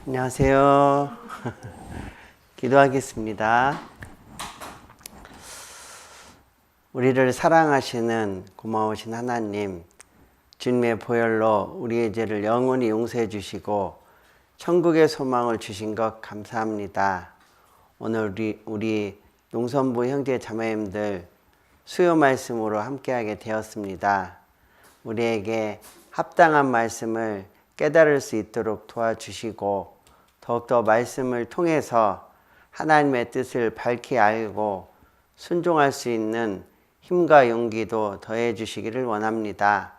안녕하세요. 기도하겠습니다. 우리를 사랑하시는 고마우신 하나님, 주님의 보혈로 우리의 죄를 영원히 용서해 주시고 천국의 소망을 주신 것 감사합니다. 오늘 우리 농선부 형제 자매님들 수요 말씀으로 함께하게 되었습니다. 우리에게 합당한 말씀을 깨달을 수 있도록 도와주시고 더욱더 말씀을 통해서 하나님의 뜻을 밝히 알고 순종할 수 있는 힘과 용기도 더해 주시기를 원합니다.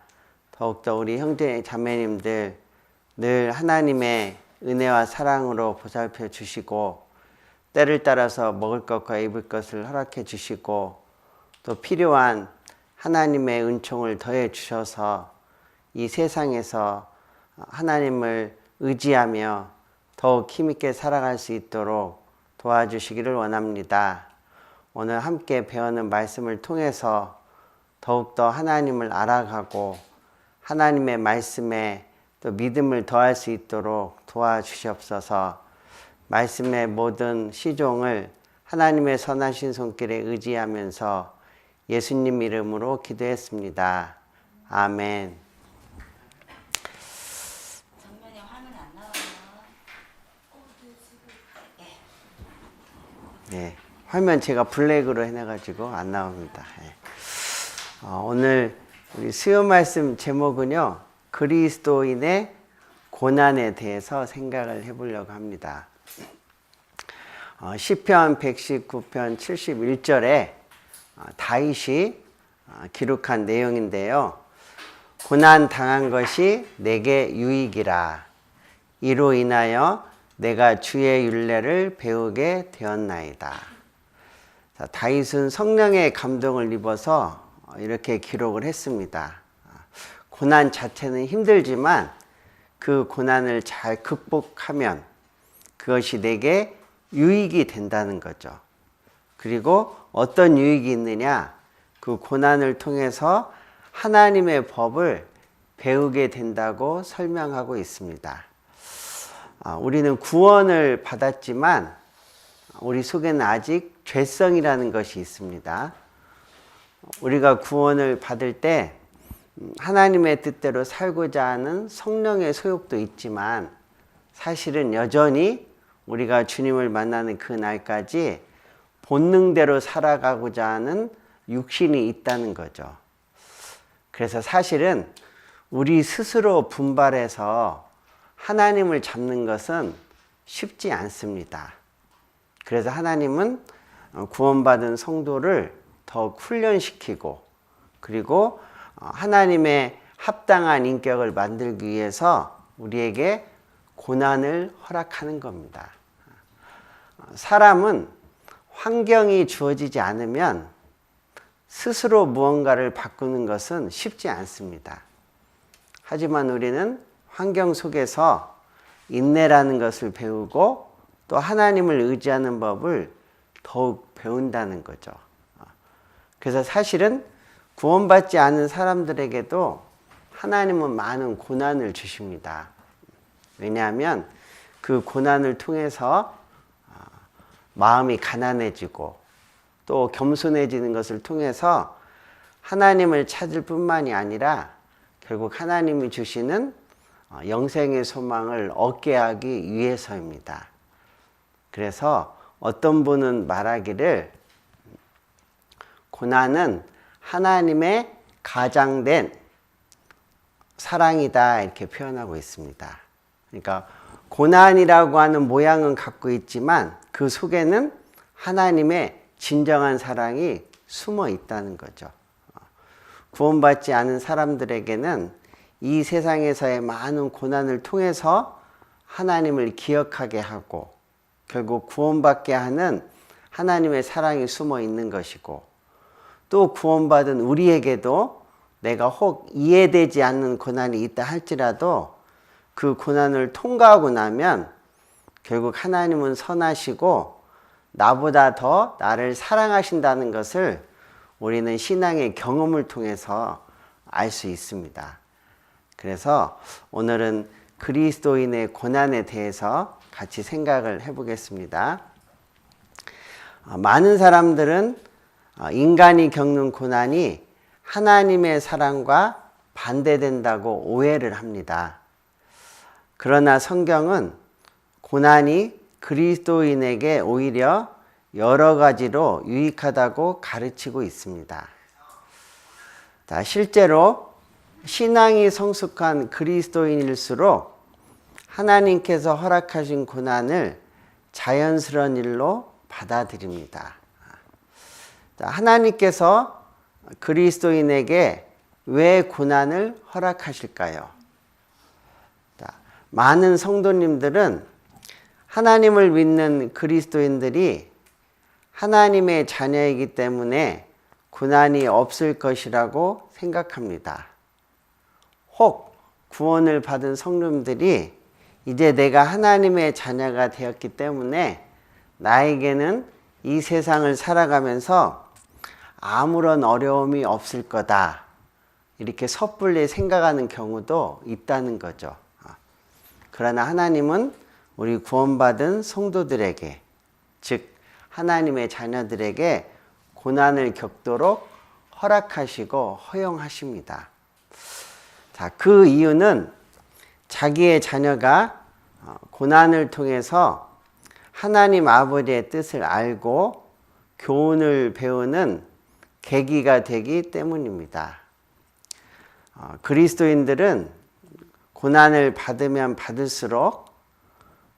더욱더 우리 형제 자매님들 늘 하나님의 은혜와 사랑으로 보살펴 주시고 때를 따라서 먹을 것과 입을 것을 허락해 주시고 또 필요한 하나님의 은총을 더해 주셔서 이 세상에서 하나님을 의지하며 더욱 힘있게 살아갈 수 있도록 도와주시기를 원합니다. 오늘 함께 배우는 말씀을 통해서 더욱더 하나님을 알아가고 하나님의 말씀에 또 믿음을 더할 수 있도록 도와주시옵소서. 말씀의 모든 시종을 하나님의 선하신 손길에 의지하면서 예수님 이름으로 기도했습니다. 아멘. 정면에 화면 안 나와요. 네, 화면 제가 블랙으로 해놔가지고 안 나옵니다. 오늘 우리 수요 말씀 제목은요, 그리스도인의 고난에 대해서 생각을 해보려고 합니다. 시편 119편 71절에 다윗이 기록한 내용인데요. 고난 당한 것이 내게 유익이라. 이로 인하여 내가 주의 율례를 배우게 되었나이다. 자, 다윗은 성령의 감동을 입어서 이렇게 기록을 했습니다. 고난 자체는 힘들지만 그 고난을 잘 극복하면 그것이 내게 유익이 된다는 거죠. 그리고 어떤 유익이 있느냐? 그 고난을 통해서 하나님의 법을 배우게 된다고 설명하고 있습니다. 우리는 구원을 받았지만 우리 속에는 아직 죄성이라는 것이 있습니다. 우리가 구원을 받을 때 하나님의 뜻대로 살고자 하는 성령의 소욕도 있지만 사실은 여전히 우리가 주님을 만나는 그 날까지 본능대로 살아가고자 하는 육신이 있다는 거죠. 그래서 사실은 우리 스스로 분발해서 하나님을 잡는 것은 쉽지 않습니다. 그래서 하나님은 구원받은 성도를 더욱 훈련시키고 그리고 하나님의 합당한 인격을 만들기 위해서 우리에게 고난을 허락하는 겁니다. 사람은 환경이 주어지지 않으면 스스로 무언가를 바꾸는 것은 쉽지 않습니다. 하지만 우리는 환경 속에서 인내라는 것을 배우고 또 하나님을 의지하는 법을 더욱 배운다는 거죠. 그래서 사실은 구원받지 않은 사람들에게도 하나님은 많은 고난을 주십니다. 왜냐하면 그 고난을 통해서 마음이 가난해지고 또 겸손해지는 것을 통해서 하나님을 찾을 뿐만이 아니라 결국 하나님이 주시는 영생의 소망을 얻게 하기 위해서입니다. 그래서 어떤 분은 말하기를 고난은 하나님의 가장된 사랑이다 이렇게 표현하고 있습니다. 그러니까 고난이라고 하는 모양은 갖고 있지만 그 속에는 하나님의 진정한 사랑이 숨어 있다는 거죠. 구원받지 않은 사람들에게는 이 세상에서의 많은 고난을 통해서 하나님을 기억하게 하고 결국 구원받게 하는 하나님의 사랑이 숨어 있는 것이고 또 구원받은 우리에게도 내가 혹 이해되지 않는 고난이 있다 할지라도 그 고난을 통과하고 나면 결국 하나님은 선하시고 나보다 더 나를 사랑하신다는 것을 우리는 신앙의 경험을 통해서 알 수 있습니다. 그래서 오늘은 그리스도인의 고난에 대해서 같이 생각을 해보겠습니다. 많은 사람들은 인간이 겪는 고난이 하나님의 사랑과 반대된다고 오해를 합니다. 그러나 성경은 고난이 그리스도인에게 오히려 여러 가지로 유익하다고 가르치고 있습니다. 자, 실제로 신앙이 성숙한 그리스도인일수록 하나님께서 허락하신 고난을 자연스러운 일로 받아들입니다. 자, 하나님께서 그리스도인에게 왜 고난을 허락하실까요? 자, 많은 성도님들은 하나님을 믿는 그리스도인들이 하나님의 자녀이기 때문에 고난이 없을 것이라고 생각합니다. 혹 구원을 받은 성도님들이 이제 내가 하나님의 자녀가 되었기 때문에 나에게는 이 세상을 살아가면서 아무런 어려움이 없을 거다, 이렇게 섣불리 생각하는 경우도 있다는 거죠. 그러나 하나님은 우리 구원받은 성도들에게, 즉 하나님의 자녀들에게 고난을 겪도록 허락하시고 허용하십니다. 자, 그 이유는 자기의 자녀가 고난을 통해서 하나님 아버지의 뜻을 알고 교훈을 배우는 계기가 되기 때문입니다. 그리스도인들은 고난을 받으면 받을수록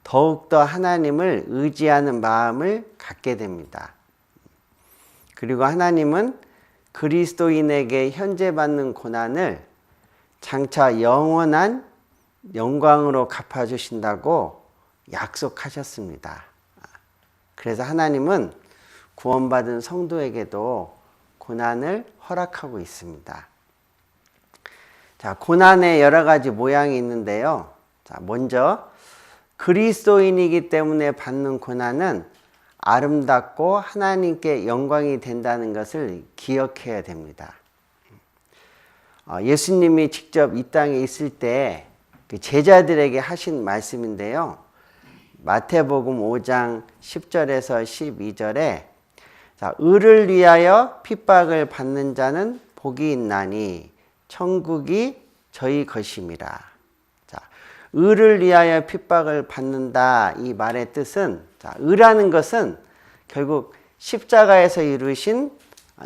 더욱더 하나님을 의지하는 마음을 갖게 됩니다. 그리고 하나님은 그리스도인에게 현재 받는 고난을 장차 영원한 영광으로 갚아주신다고 약속하셨습니다. 그래서 하나님은 구원받은 성도에게도 고난을 허락하고 있습니다. 자, 고난의 여러 가지 모양이 있는데요. 자, 먼저 그리스도인이기 때문에 받는 고난은 아름답고 하나님께 영광이 된다는 것을 기억해야 됩니다. 예수님이 직접 이 땅에 있을 때 제자들에게 하신 말씀인데요. 마태복음 5장 10절에서 12절에 자, 의를 위하여 핍박을 받는 자는 복이 있나니 천국이 저희 것임이라. 자, 의를 위하여 핍박을 받는다, 이 말의 뜻은, 자, 의라는 것은 결국 십자가에서 이루신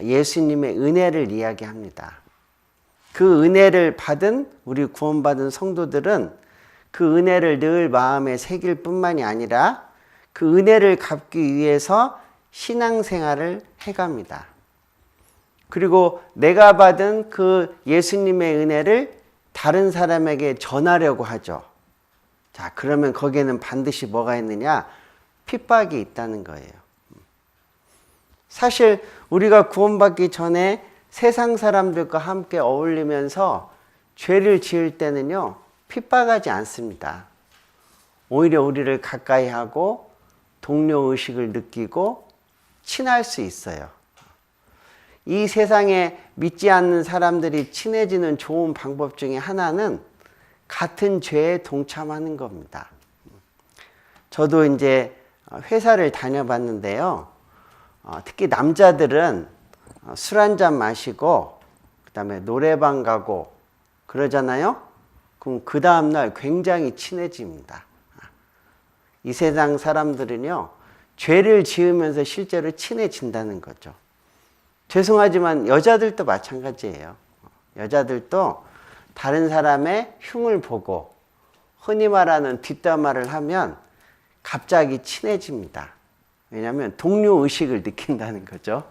예수님의 은혜를 이야기합니다. 그 은혜를 받은 우리 구원받은 성도들은 그 은혜를 늘 마음에 새길 뿐만이 아니라 그 은혜를 갚기 위해서 신앙생활을 해갑니다. 그리고 내가 받은 그 예수님의 은혜를 다른 사람에게 전하려고 하죠. 자, 그러면 거기에는 반드시 뭐가 있느냐? 핍박이 있다는 거예요. 사실 우리가 구원받기 전에 세상 사람들과 함께 어울리면서 죄를 지을 때는요, 핍박하지 않습니다. 오히려 우리를 가까이 하고 동료의식을 느끼고 친할 수 있어요. 이 세상에 믿지 않는 사람들이 친해지는 좋은 방법 중에 하나는 같은 죄에 동참하는 겁니다. 저도 이제 회사를 다녀봤는데요. 특히 남자들은 술 한잔 마시고 그다음에 노래방 가고 그러잖아요. 그럼 그 다음날 굉장히 친해집니다. 이 세상 사람들은요, 죄를 지으면서 실제로 친해진다는 거죠. 죄송하지만 여자들도 마찬가지예요. 여자들도 다른 사람의 흉을 보고 흔히 말하는 뒷담화를 하면 갑자기 친해집니다. 왜냐하면 동료의식을 느낀다는 거죠.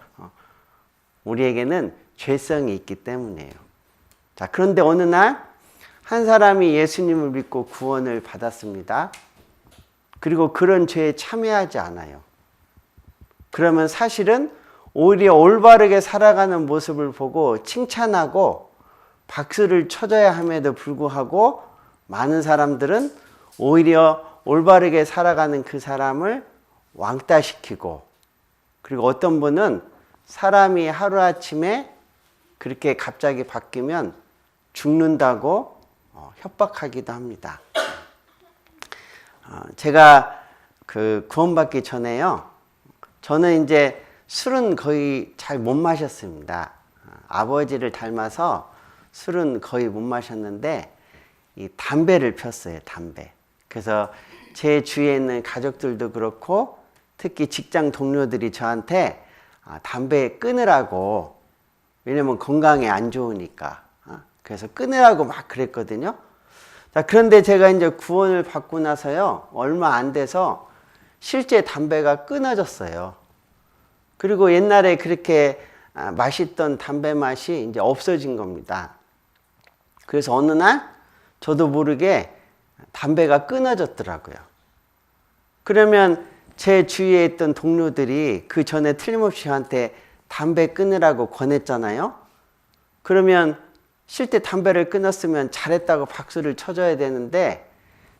우리에게는 죄성이 있기 때문이에요. 자, 그런데 어느 날 한 사람이 예수님을 믿고 구원을 받았습니다. 그리고 그런 죄에 참여하지 않아요. 그러면 사실은 오히려 올바르게 살아가는 모습을 보고 칭찬하고 박수를 쳐줘야 함에도 불구하고 많은 사람들은 오히려 올바르게 살아가는 그 사람을 왕따시키고, 그리고 어떤 분은 사람이 하루아침에 그렇게 갑자기 바뀌면 죽는다고 협박하기도 합니다. 제가 그 구원받기 전에요. 저는 이제 술은 거의 잘 못 마셨습니다. 아버지를 닮아서 술은 거의 못 마셨는데 이 담배를 폈어요. 담배. 그래서 제 주위에 있는 가족들도 그렇고 특히 직장 동료들이 저한테 담배 끊으라고, 왜냐면 건강에 안 좋으니까. 그래서 끊으라고 막 그랬거든요. 자, 그런데 제가 이제 구원을 받고 나서요, 얼마 안 돼서 실제 담배가 끊어졌어요. 그리고 옛날에 그렇게 맛있던 담배 맛이 이제 없어진 겁니다. 그래서 어느 날 저도 모르게 담배가 끊어졌더라고요. 그러면 제 주위에 있던 동료들이 그 전에 틀림없이 저한테 담배 끊으라고 권했잖아요. 그러면 실제 담배를 끊었으면 잘했다고 박수를 쳐줘야 되는데,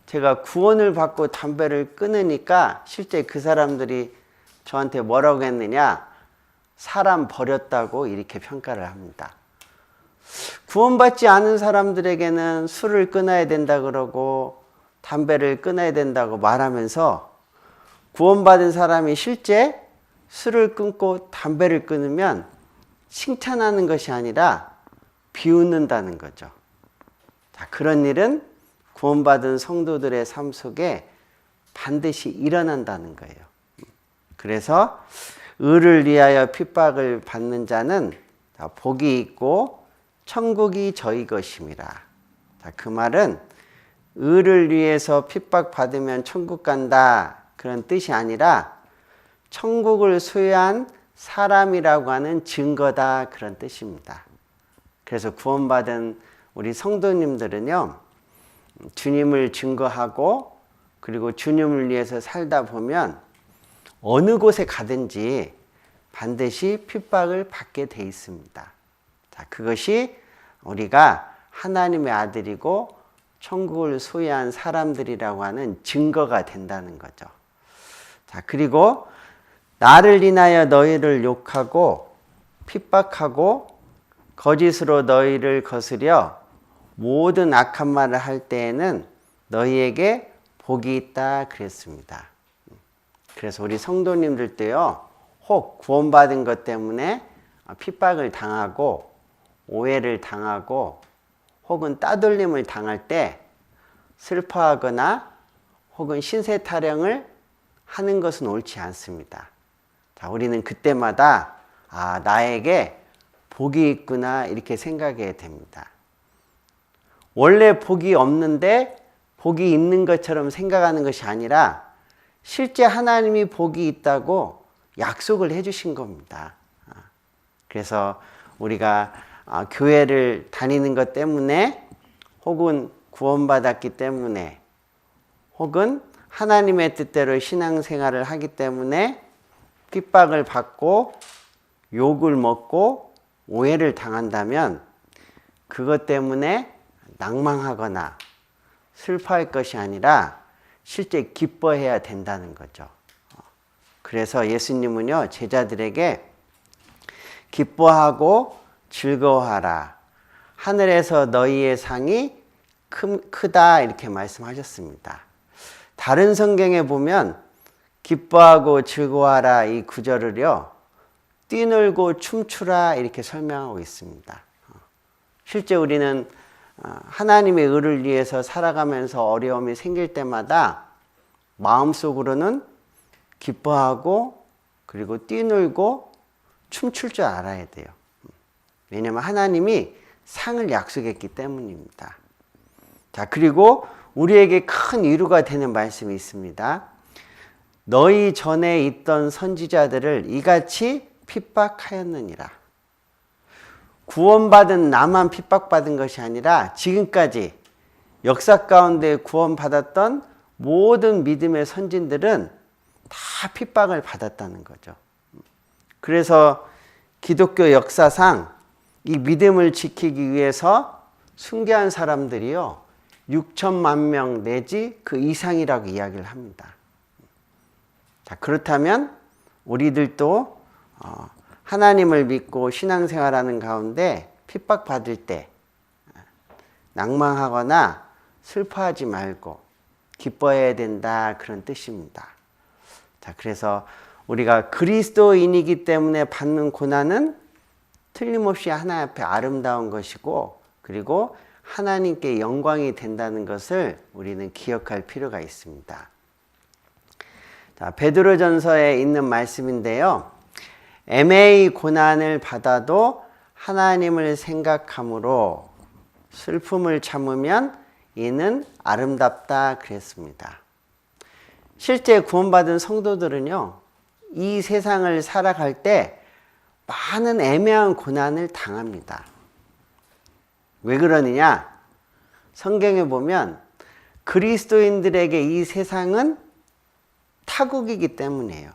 제가 구원을 받고 담배를 끊으니까 실제 그 사람들이 저한테 뭐라고 했느냐, 사람 버렸다고 이렇게 평가를 합니다. 구원받지 않은 사람들에게는 술을 끊어야 된다 그러고 담배를 끊어야 된다고 말하면서, 구원받은 사람이 실제 술을 끊고 담배를 끊으면 칭찬하는 것이 아니라 비웃는다는 거죠. 자, 그런 일은 구원받은 성도들의 삶 속에 반드시 일어난다는 거예요. 그래서 의를 위하여 핍박을 받는 자는 복이 있고 천국이 저희 것임이라. 자, 그 말은 의를 위해서 핍박받으면 천국 간다, 그런 뜻이 아니라 천국을 소유한 사람이라고 하는 증거다, 그런 뜻입니다. 그래서 구원받은 우리 성도님들은요, 주님을 증거하고 그리고 주님을 위해서 살다 보면 어느 곳에 가든지 반드시 핍박을 받게 돼 있습니다. 자, 그것이 우리가 하나님의 아들이고 천국을 소유한 사람들이라고 하는 증거가 된다는 거죠. 자, 그리고 나를 인하여 너희를 욕하고 핍박하고 거짓으로 너희를 거스려 모든 악한 말을 할 때에는 너희에게 복이 있다, 그랬습니다. 그래서 우리 성도님들도요, 혹 구원받은 것 때문에 핍박을 당하고 오해를 당하고 혹은 따돌림을 당할 때 슬퍼하거나 혹은 신세 타령을 하는 것은 옳지 않습니다. 자, 우리는 그때마다 나에게 복이 있구나, 이렇게 생각해야 됩니다. 원래 복이 없는데 복이 있는 것처럼 생각하는 것이 아니라 실제 하나님이 복이 있다고 약속을 해주신 겁니다. 그래서 우리가 교회를 다니는 것 때문에 혹은 구원받았기 때문에 혹은 하나님의 뜻대로 신앙생활을 하기 때문에 핍박을 받고 욕을 먹고 오해를 당한다면 그것 때문에 낭망하거나 슬퍼할 것이 아니라 실제 기뻐해야 된다는 거죠. 그래서 예수님은요, 제자들에게 기뻐하고 즐거워하라, 하늘에서 너희의 상이 크다, 이렇게 말씀하셨습니다. 다른 성경에 보면 기뻐하고 즐거워하라 이 구절을요, 뛰놀고 춤추라, 이렇게 설명하고 있습니다. 실제 우리는 하나님의 의를 위해서 살아가면서 어려움이 생길 때마다 마음속으로는 기뻐하고 그리고 뛰놀고 춤출 줄 알아야 돼요. 왜냐하면 하나님이 상을 약속했기 때문입니다. 자, 그리고 우리에게 큰 위로가 되는 말씀이 있습니다. 너희 전에 있던 선지자들을 이같이 핍박하였느니라. 구원받은 나만 핍박받은 것이 아니라 지금까지 역사 가운데 구원받았던 모든 믿음의 선진들은 다 핍박을 받았다는 거죠. 그래서 기독교 역사상 이 믿음을 지키기 위해서 순교한 사람들이요, 6천만 명 내지 그 이상이라고 이야기를 합니다. 자, 그렇다면 우리들도 하나님을 믿고 신앙생활하는 가운데 핍박받을 때 낭망하거나 슬퍼하지 말고 기뻐해야 된다, 그런 뜻입니다. 자, 그래서 우리가 그리스도인이기 때문에 받는 고난은 틀림없이 하나님 앞에 아름다운 것이고, 그리고 하나님께 영광이 된다는 것을 우리는 기억할 필요가 있습니다. 자, 베드로전서에 있는 말씀인데요. 애매히 고난을 받아도 하나님을 생각함으로 슬픔을 참으면 이는 아름답다 그랬습니다. 실제 구원받은 성도들은요, 이 세상을 살아갈 때 많은 애매한 고난을 당합니다. 왜 그러느냐? 성경에 보면 그리스도인들에게 이 세상은 타국이기 때문이에요.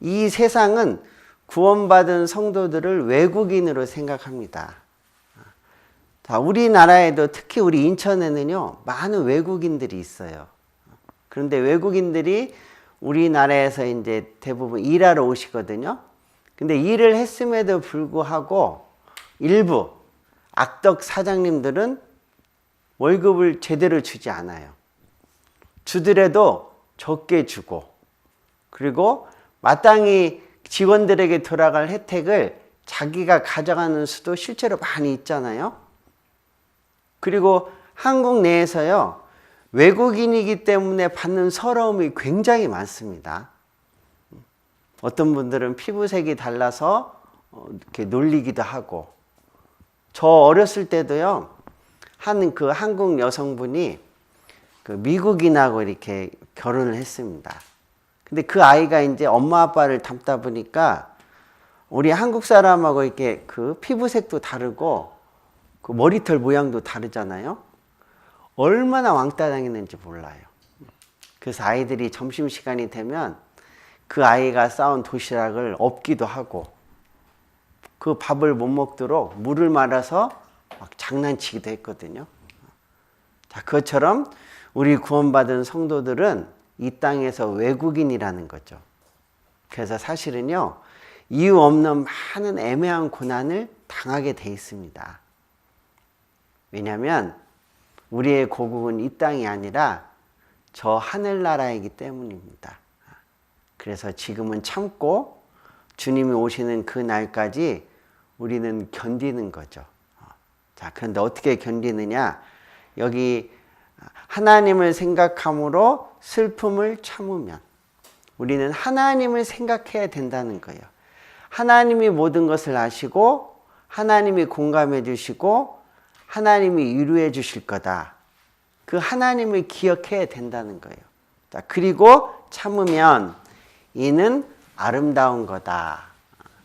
이 세상은 구원받은 성도들을 외국인으로 생각합니다. 자, 우리나라에도 특히 우리 인천에는요, 많은 외국인들이 있어요. 그런데 외국인들이 우리나라에서 이제 대부분 일하러 오시거든요. 근데 일을 했음에도 불구하고 일부 악덕 사장님들은 월급을 제대로 주지 않아요. 주더라도 적게 주고, 그리고 마땅히 직원들에게 돌아갈 혜택을 자기가 가져가는 수도 실제로 많이 있잖아요. 그리고 한국 내에서요, 외국인이기 때문에 받는 서러움이 굉장히 많습니다. 어떤 분들은 피부색이 달라서 이렇게 놀리기도 하고, 저 어렸을 때도요, 그 한국 여성분이 그 미국인하고 이렇게 결혼을 했습니다. 근데 그 아이가 이제 엄마 아빠를 닮다 보니까 우리 한국 사람하고 이렇게 그 피부색도 다르고 그 머리털 모양도 다르잖아요. 얼마나 왕따 당했는지 몰라요. 그래서 아이들이 점심시간이 되면 그 아이가 싸운 도시락을 엎기도 하고, 그 밥을 못 먹도록 물을 말아서 막 장난치기도 했거든요. 자, 그것처럼 우리 구원받은 성도들은 이 땅에서 외국인이라는 거죠. 그래서 사실은요, 이유 없는 많은 애매한 고난을 당하게 돼 있습니다. 왜냐하면 우리의 고국은 이 땅이 아니라 저 하늘나라이기 때문입니다. 그래서 지금은 참고 주님이 오시는 그 날까지 우리는 견디는 거죠. 자, 그런데 어떻게 견디느냐? 여기 하나님을 생각함으로 슬픔을 참으면, 우리는 하나님을 생각해야 된다는 거예요. 하나님이 모든 것을 아시고 하나님이 공감해 주시고 하나님이 위로해 주실 거다. 그 하나님을 기억해야 된다는 거예요. 자, 그리고 참으면 이는 아름다운 거다.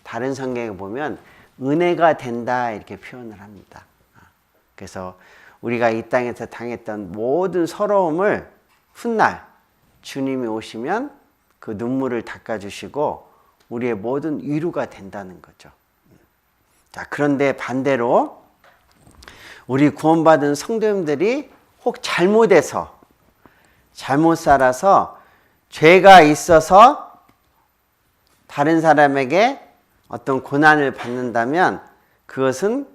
다른 성경에 보면 은혜가 된다 이렇게 표현을 합니다. 그래서 우리가 이 땅에서 당했던 모든 서러움을 훗날 주님이 오시면 그 눈물을 닦아주시고 우리의 모든 위로가 된다는 거죠. 자, 그런데 반대로 우리 구원받은 성도님들이 혹 잘못해서, 잘못 살아서 죄가 있어서 다른 사람에게 어떤 고난을 받는다면 그것은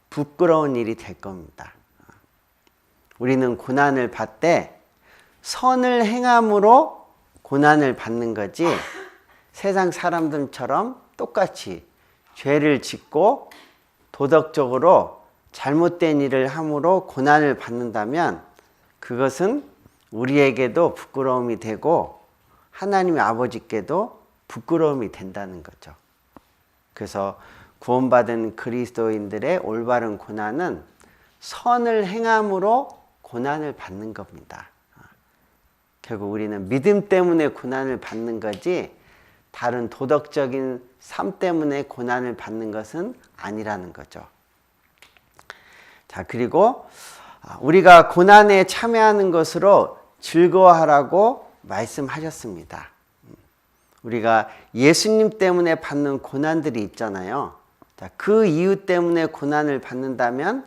부끄러운 일이 될 겁니다. 우리는 고난을 받되 선을 행함으로 고난을 받는 거지, 세상 사람들처럼 똑같이 죄를 짓고 도덕적으로 잘못된 일을 함으로 고난을 받는다면 그것은 우리에게도 부끄러움이 되고 하나님의 아버지께도 부끄러움이 된다는 거죠. 그래서 구원받은 그리스도인들의 올바른 고난은 선을 행함으로 고난을 받는 겁니다. 결국 우리는 믿음 때문에 고난을 받는 거지 다른 도덕적인 삶 때문에 고난을 받는 것은 아니라는 거죠. 자, 그리고 우리가 고난에 참여하는 것으로 즐거워하라고 말씀하셨습니다. 우리가 예수님 때문에 받는 고난들이 있잖아요. 자, 그 이유 때문에 고난을 받는다면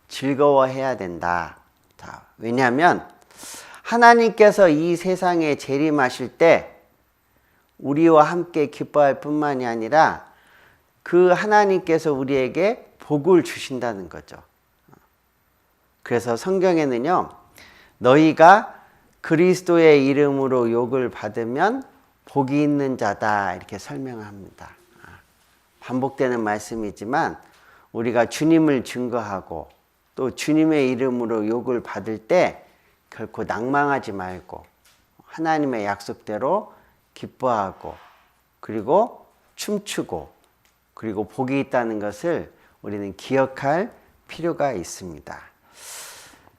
즐거워해야 된다. 자, 왜냐하면 하나님께서 이 세상에 재림하실 때 우리와 함께 기뻐할 뿐만이 아니라 그 하나님께서 우리에게 복을 주신다는 거죠. 그래서 성경에는요, 너희가 그리스도의 이름으로 욕을 받으면 복이 있는 자다 이렇게 설명합니다. 반복되는 말씀이지만 우리가 주님을 증거하고 또 주님의 이름으로 욕을 받을 때 결코 낭망하지 말고 하나님의 약속대로 기뻐하고 그리고 춤추고 그리고 복이 있다는 것을 우리는 기억할 필요가 있습니다.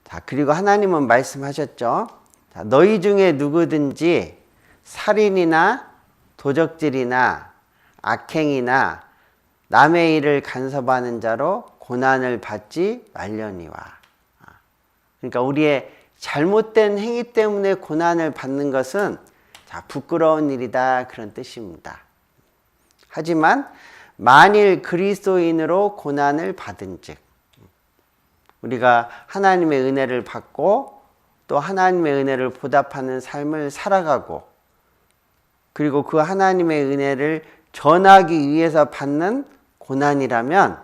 자, 그리고 하나님은 말씀하셨죠. 자, 너희 중에 누구든지 살인이나 도적질이나 악행이나 남의 일을 간섭하는 자로 고난을 받지 말려니와. 그러니까 우리의 잘못된 행위 때문에 고난을 받는 것은 부끄러운 일이다 그런 뜻입니다. 하지만 만일 그리스도인으로 고난을 받은즉 우리가 하나님의 은혜를 받고 또 하나님의 은혜를 보답하는 삶을 살아가고 그리고 그 하나님의 은혜를 전하기 위해서 받는 고난이라면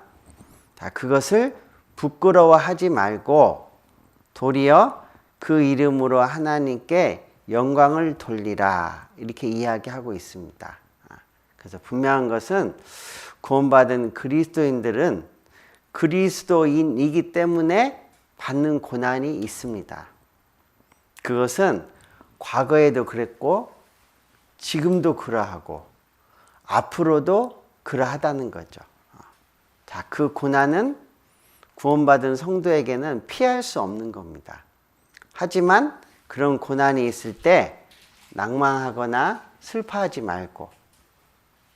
그것을 부끄러워하지 말고 도리어 그 이름으로 하나님께 영광을 돌리라 이렇게 이야기하고 있습니다. 그래서 분명한 것은 구원받은 그리스도인들은 그리스도인이기 때문에 받는 고난이 있습니다. 그것은 과거에도 그랬고 지금도 그러하고 앞으로도 그러하다는 거죠. 자, 그 고난은 구원받은 성도에게는 피할 수 없는 겁니다. 하지만 그런 고난이 있을 때 낭망하거나 슬퍼하지 말고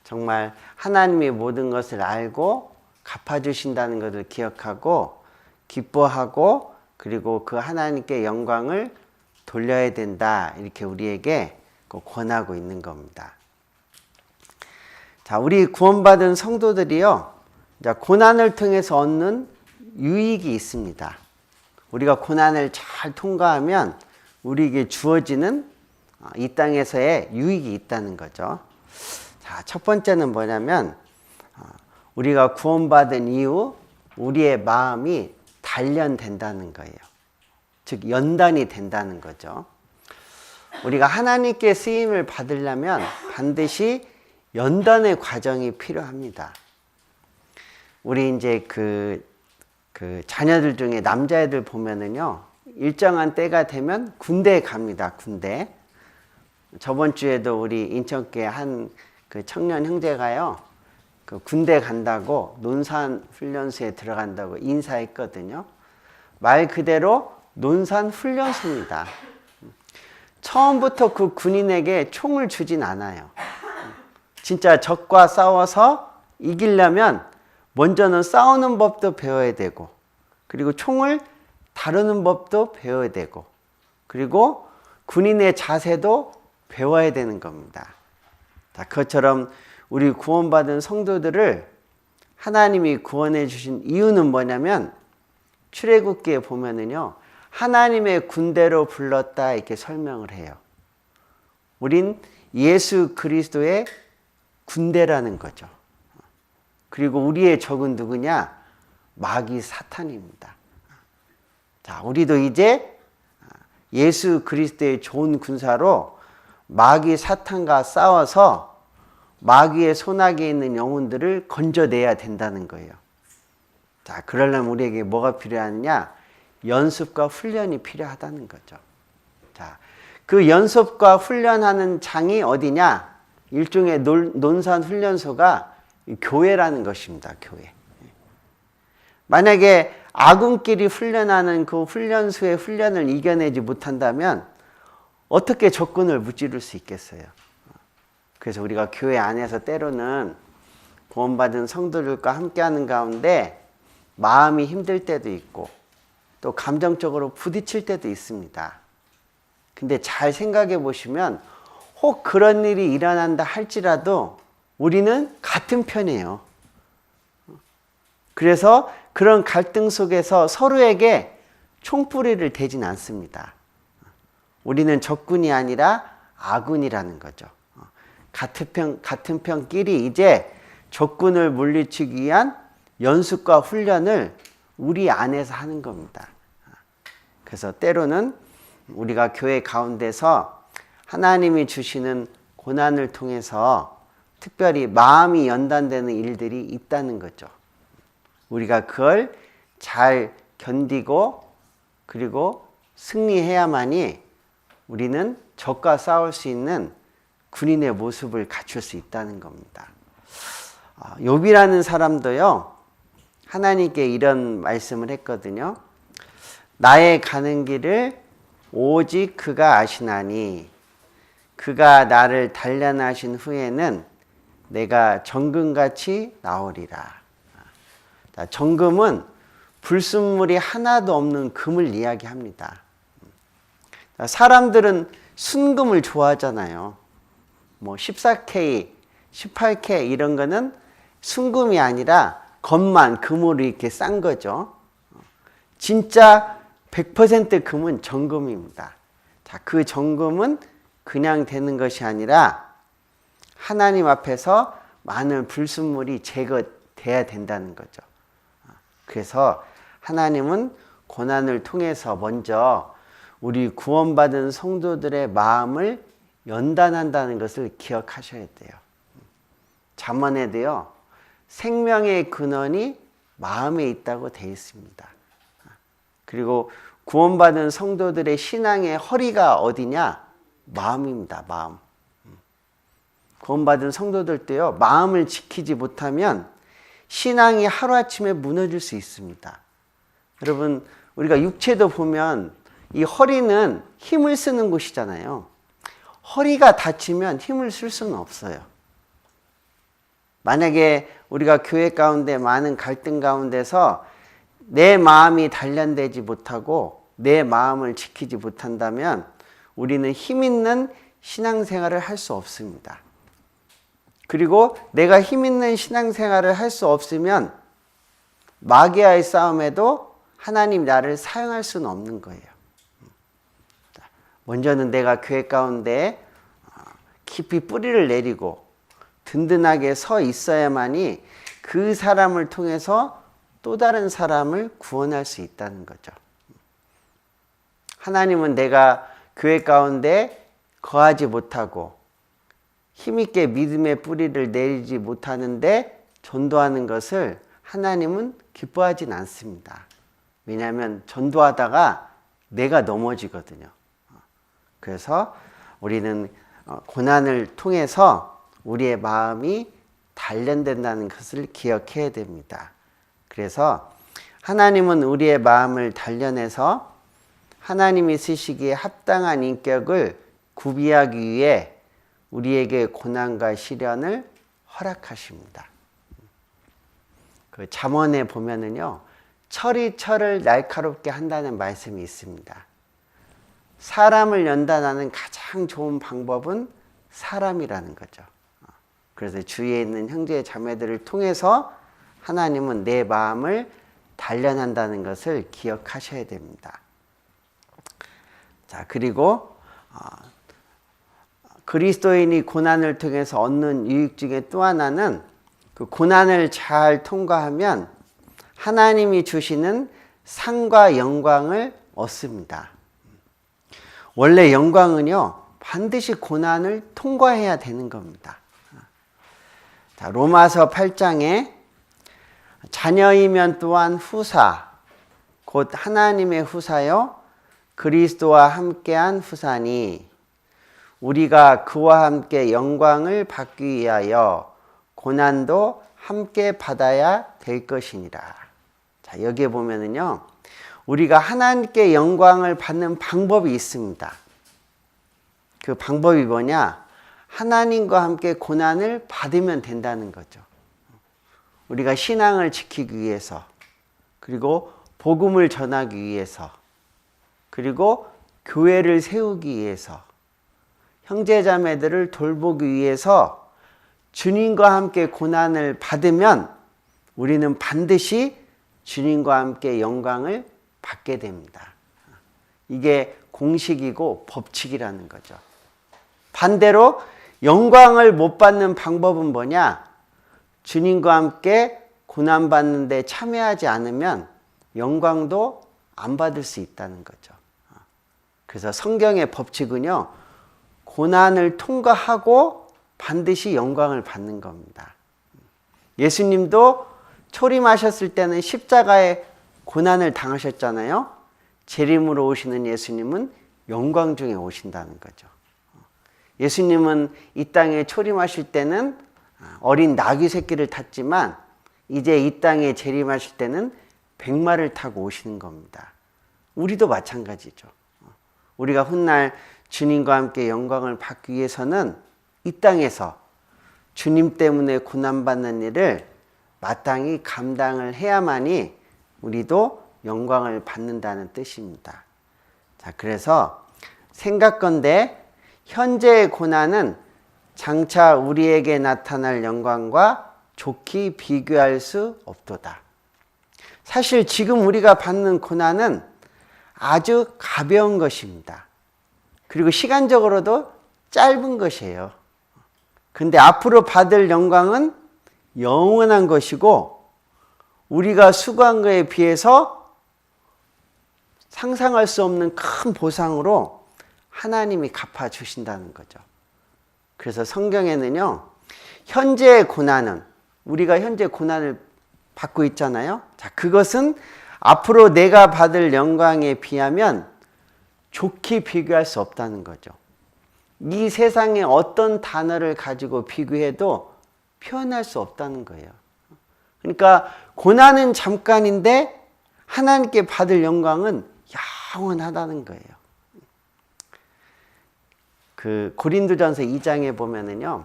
정말 하나님이 모든 것을 알고 갚아주신다는 것을 기억하고 기뻐하고 그리고 그 하나님께 영광을 돌려야 된다 이렇게 우리에게 권하고 있는 겁니다. 자, 우리 구원받은 성도들이요, 고난을 통해서 얻는 유익이 있습니다. 우리가 고난을 잘 통과하면 우리에게 주어지는 이 땅에서의 유익이 있다는 거죠. 자, 첫 번째는 뭐냐면 우리가 구원받은 이후 우리의 마음이 단련된다는 거예요. 즉 연단이 된다는 거죠. 우리가 하나님께 쓰임을 받으려면 반드시 연단의 과정이 필요합니다. 우리 이제 그 자녀들 중에 남자애들 보면은요, 일정한 때가 되면 군대에 갑니다. 군대. 저번 주에도 우리 인천교회 한 그 청년 형제가요, 그 군대 간다고 논산 훈련소에 들어간다고 인사했거든요. 말 그대로 논산 훈련소입니다. 처음부터 그 군인에게 총을 주진 않아요. 진짜 적과 싸워서 이기려면 먼저는 싸우는 법도 배워야 되고 그리고 총을 다루는 법도 배워야 되고 그리고 군인의 자세도 배워야 되는 겁니다. 그것처럼 우리 구원받은 성도들을 하나님이 구원해 주신 이유는 뭐냐면 출애굽기에 보면은요, 하나님의 군대로 불렀다 이렇게 설명을 해요. 우린 예수 그리스도의 군대라는 거죠. 그리고 우리의 적은 누구냐? 마귀 사탄입니다. 자, 우리도 이제 예수 그리스도의 좋은 군사로 마귀 사탄과 싸워서 마귀의 손아귀에 있는 영혼들을 건져내야 된다는 거예요. 자, 그러려면 우리에게 뭐가 필요하느냐? 연습과 훈련이 필요하다는 거죠. 자, 그 연습과 훈련하는 장이 어디냐? 일종의 논산 훈련소가 교회라는 것입니다. 교회. 만약에 아군끼리 훈련하는 그 훈련소의 훈련을 이겨내지 못한다면 어떻게 적군을 무찌를 수 있겠어요? 그래서 우리가 교회 안에서 때로는 구원받은 성도들과 함께하는 가운데 마음이 힘들 때도 있고 또 감정적으로 부딪힐 때도 있습니다. 근데 잘 생각해 보시면 혹 그런 일이 일어난다 할지라도 우리는 같은 편이에요. 그래서 그런 갈등 속에서 서로에게 총뿌리를 대진 않습니다. 우리는 적군이 아니라 아군이라는 거죠. 같은 편끼리 이제 적군을 물리치기 위한 연습과 훈련을 우리 안에서 하는 겁니다. 그래서 때로는 우리가 교회 가운데서 하나님이 주시는 고난을 통해서 특별히 마음이 연단되는 일들이 있다는 거죠. 우리가 그걸 잘 견디고 그리고 승리해야만이 우리는 적과 싸울 수 있는 군인의 모습을 갖출 수 있다는 겁니다. 욥이라는 사람도요, 하나님께 이런 말씀을 했거든요. 나의 가는 길을 오직 그가 아시나니 그가 나를 단련하신 후에는 내가 정금같이 나오리라. 정금은 불순물이 하나도 없는 금을 이야기합니다. 사람들은 순금을 좋아하잖아요. 뭐 14K, 18K 이런 거는 순금이 아니라 겉만 금으로 이렇게 싼 거죠. 진짜 100% 금은 정금입니다. 자, 그 정금은 그냥 되는 것이 아니라 하나님 앞에서 많은 불순물이 제거돼야 된다는 거죠. 그래서 하나님은 고난을 통해서 먼저 우리 구원받은 성도들의 마음을 연단한다는 것을 기억하셔야 돼요. 잠언에도요, 생명의 근원이 마음에 있다고 되어 있습니다. 그리고 구원받은 성도들의 신앙의 허리가 어디냐? 마음입니다. 마음. 구원받은 성도들도요, 마음을 지키지 못하면 신앙이 하루아침에 무너질 수 있습니다. 여러분, 우리가 육체도 보면 이 허리는 힘을 쓰는 곳이잖아요. 허리가 다치면 힘을 쓸 수는 없어요. 만약에 우리가 교회 가운데 많은 갈등 가운데서 내 마음이 단련되지 못하고 내 마음을 지키지 못한다면 우리는 힘 있는 신앙생활을 할 수 없습니다. 그리고 내가 힘 있는 신앙생활을 할 수 없으면 마귀와의 싸움에도 하나님 나를 사용할 수는 없는 거예요. 먼저는 내가 교회 가운데 깊이 뿌리를 내리고 든든하게 서 있어야만이 그 사람을 통해서 또 다른 사람을 구원할 수 있다는 거죠. 하나님은 내가 교회 가운데 거하지 못하고 힘있게 믿음의 뿌리를 내리지 못하는데 전도하는 것을 하나님은 기뻐하진 않습니다. 왜냐하면 전도하다가 내가 넘어지거든요. 그래서 우리는 고난을 통해서 우리의 마음이 단련된다는 것을 기억해야 됩니다. 그래서 하나님은 우리의 마음을 단련해서 하나님이 쓰시기에 합당한 인격을 구비하기 위해 우리에게 고난과 시련을 허락하십니다. 그 잠언에 보면은요, 철이 철을 날카롭게 한다는 말씀이 있습니다. 사람을 연단하는 가장 좋은 방법은 사람이라는 거죠. 그래서 주위에 있는 형제 자매들을 통해서 하나님은 내 마음을 단련한다는 것을 기억하셔야 됩니다. 자, 그리고 그리스도인이 고난을 통해서 얻는 유익 중에 또 하나는 그 고난을 잘 통과하면 하나님이 주시는 상과 영광을 얻습니다. 원래 영광은요, 반드시 고난을 통과해야 되는 겁니다. 자, 로마서 8장에 자녀이면 또한 후사, 곧 하나님의 후사요, 그리스도와 함께한 후사니 우리가 그와 함께 영광을 받기 위하여 고난도 함께 받아야 될 것이니라. 자, 여기에 보면은요, 우리가 하나님께 영광을 받는 방법이 있습니다. 그 방법이 뭐냐? 하나님과 함께 고난을 받으면 된다는 거죠. 우리가 신앙을 지키기 위해서, 그리고 복음을 전하기 위해서, 그리고 교회를 세우기 위해서, 형제자매들을 돌보기 위해서 주님과 함께 고난을 받으면 우리는 반드시 주님과 함께 영광을 받게 됩니다. 이게 공식이고 법칙이라는 거죠. 반대로 영광을 못 받는 방법은 뭐냐? 주님과 함께 고난받는 데 참여하지 않으면 영광도 안 받을 수 있다는 거죠. 그래서 성경의 법칙은요, 고난을 통과하고 반드시 영광을 받는 겁니다. 예수님도 초림하셨을 때는 십자가에 고난을 당하셨잖아요. 재림으로 오시는 예수님은 영광 중에 오신다는 거죠. 예수님은 이 땅에 초림하실 때는 어린 나귀 새끼를 탔지만 이제 이 땅에 재림하실 때는 백마를 타고 오시는 겁니다. 우리도 마찬가지죠. 우리가 훗날 주님과 함께 영광을 받기 위해서는 이 땅에서 주님 때문에 고난받는 일을 마땅히 감당을 해야만이 우리도 영광을 받는다는 뜻입니다. 자, 그래서 생각건대 현재의 고난은 장차 우리에게 나타날 영광과 좋게 비교할 수 없도다. 사실 지금 우리가 받는 고난은 아주 가벼운 것입니다. 그리고 시간적으로도 짧은 것이에요. 근데 앞으로 받을 영광은 영원한 것이고 우리가 수고한 것에 비해서 상상할 수 없는 큰 보상으로 하나님이 갚아주신다는 거죠. 그래서 성경에는요, 현재의 고난은, 우리가 현재 고난을 받고 있잖아요. 자, 그것은 앞으로 내가 받을 영광에 비하면 좋게 비교할 수 없다는 거죠. 이 세상에 어떤 단어를 가지고 비교해도 표현할 수 없다는 거예요. 그러니까 고난은 잠깐인데 하나님께 받을 영광은 영원하다는 거예요. 그 고린도전서 2장에 보면은요,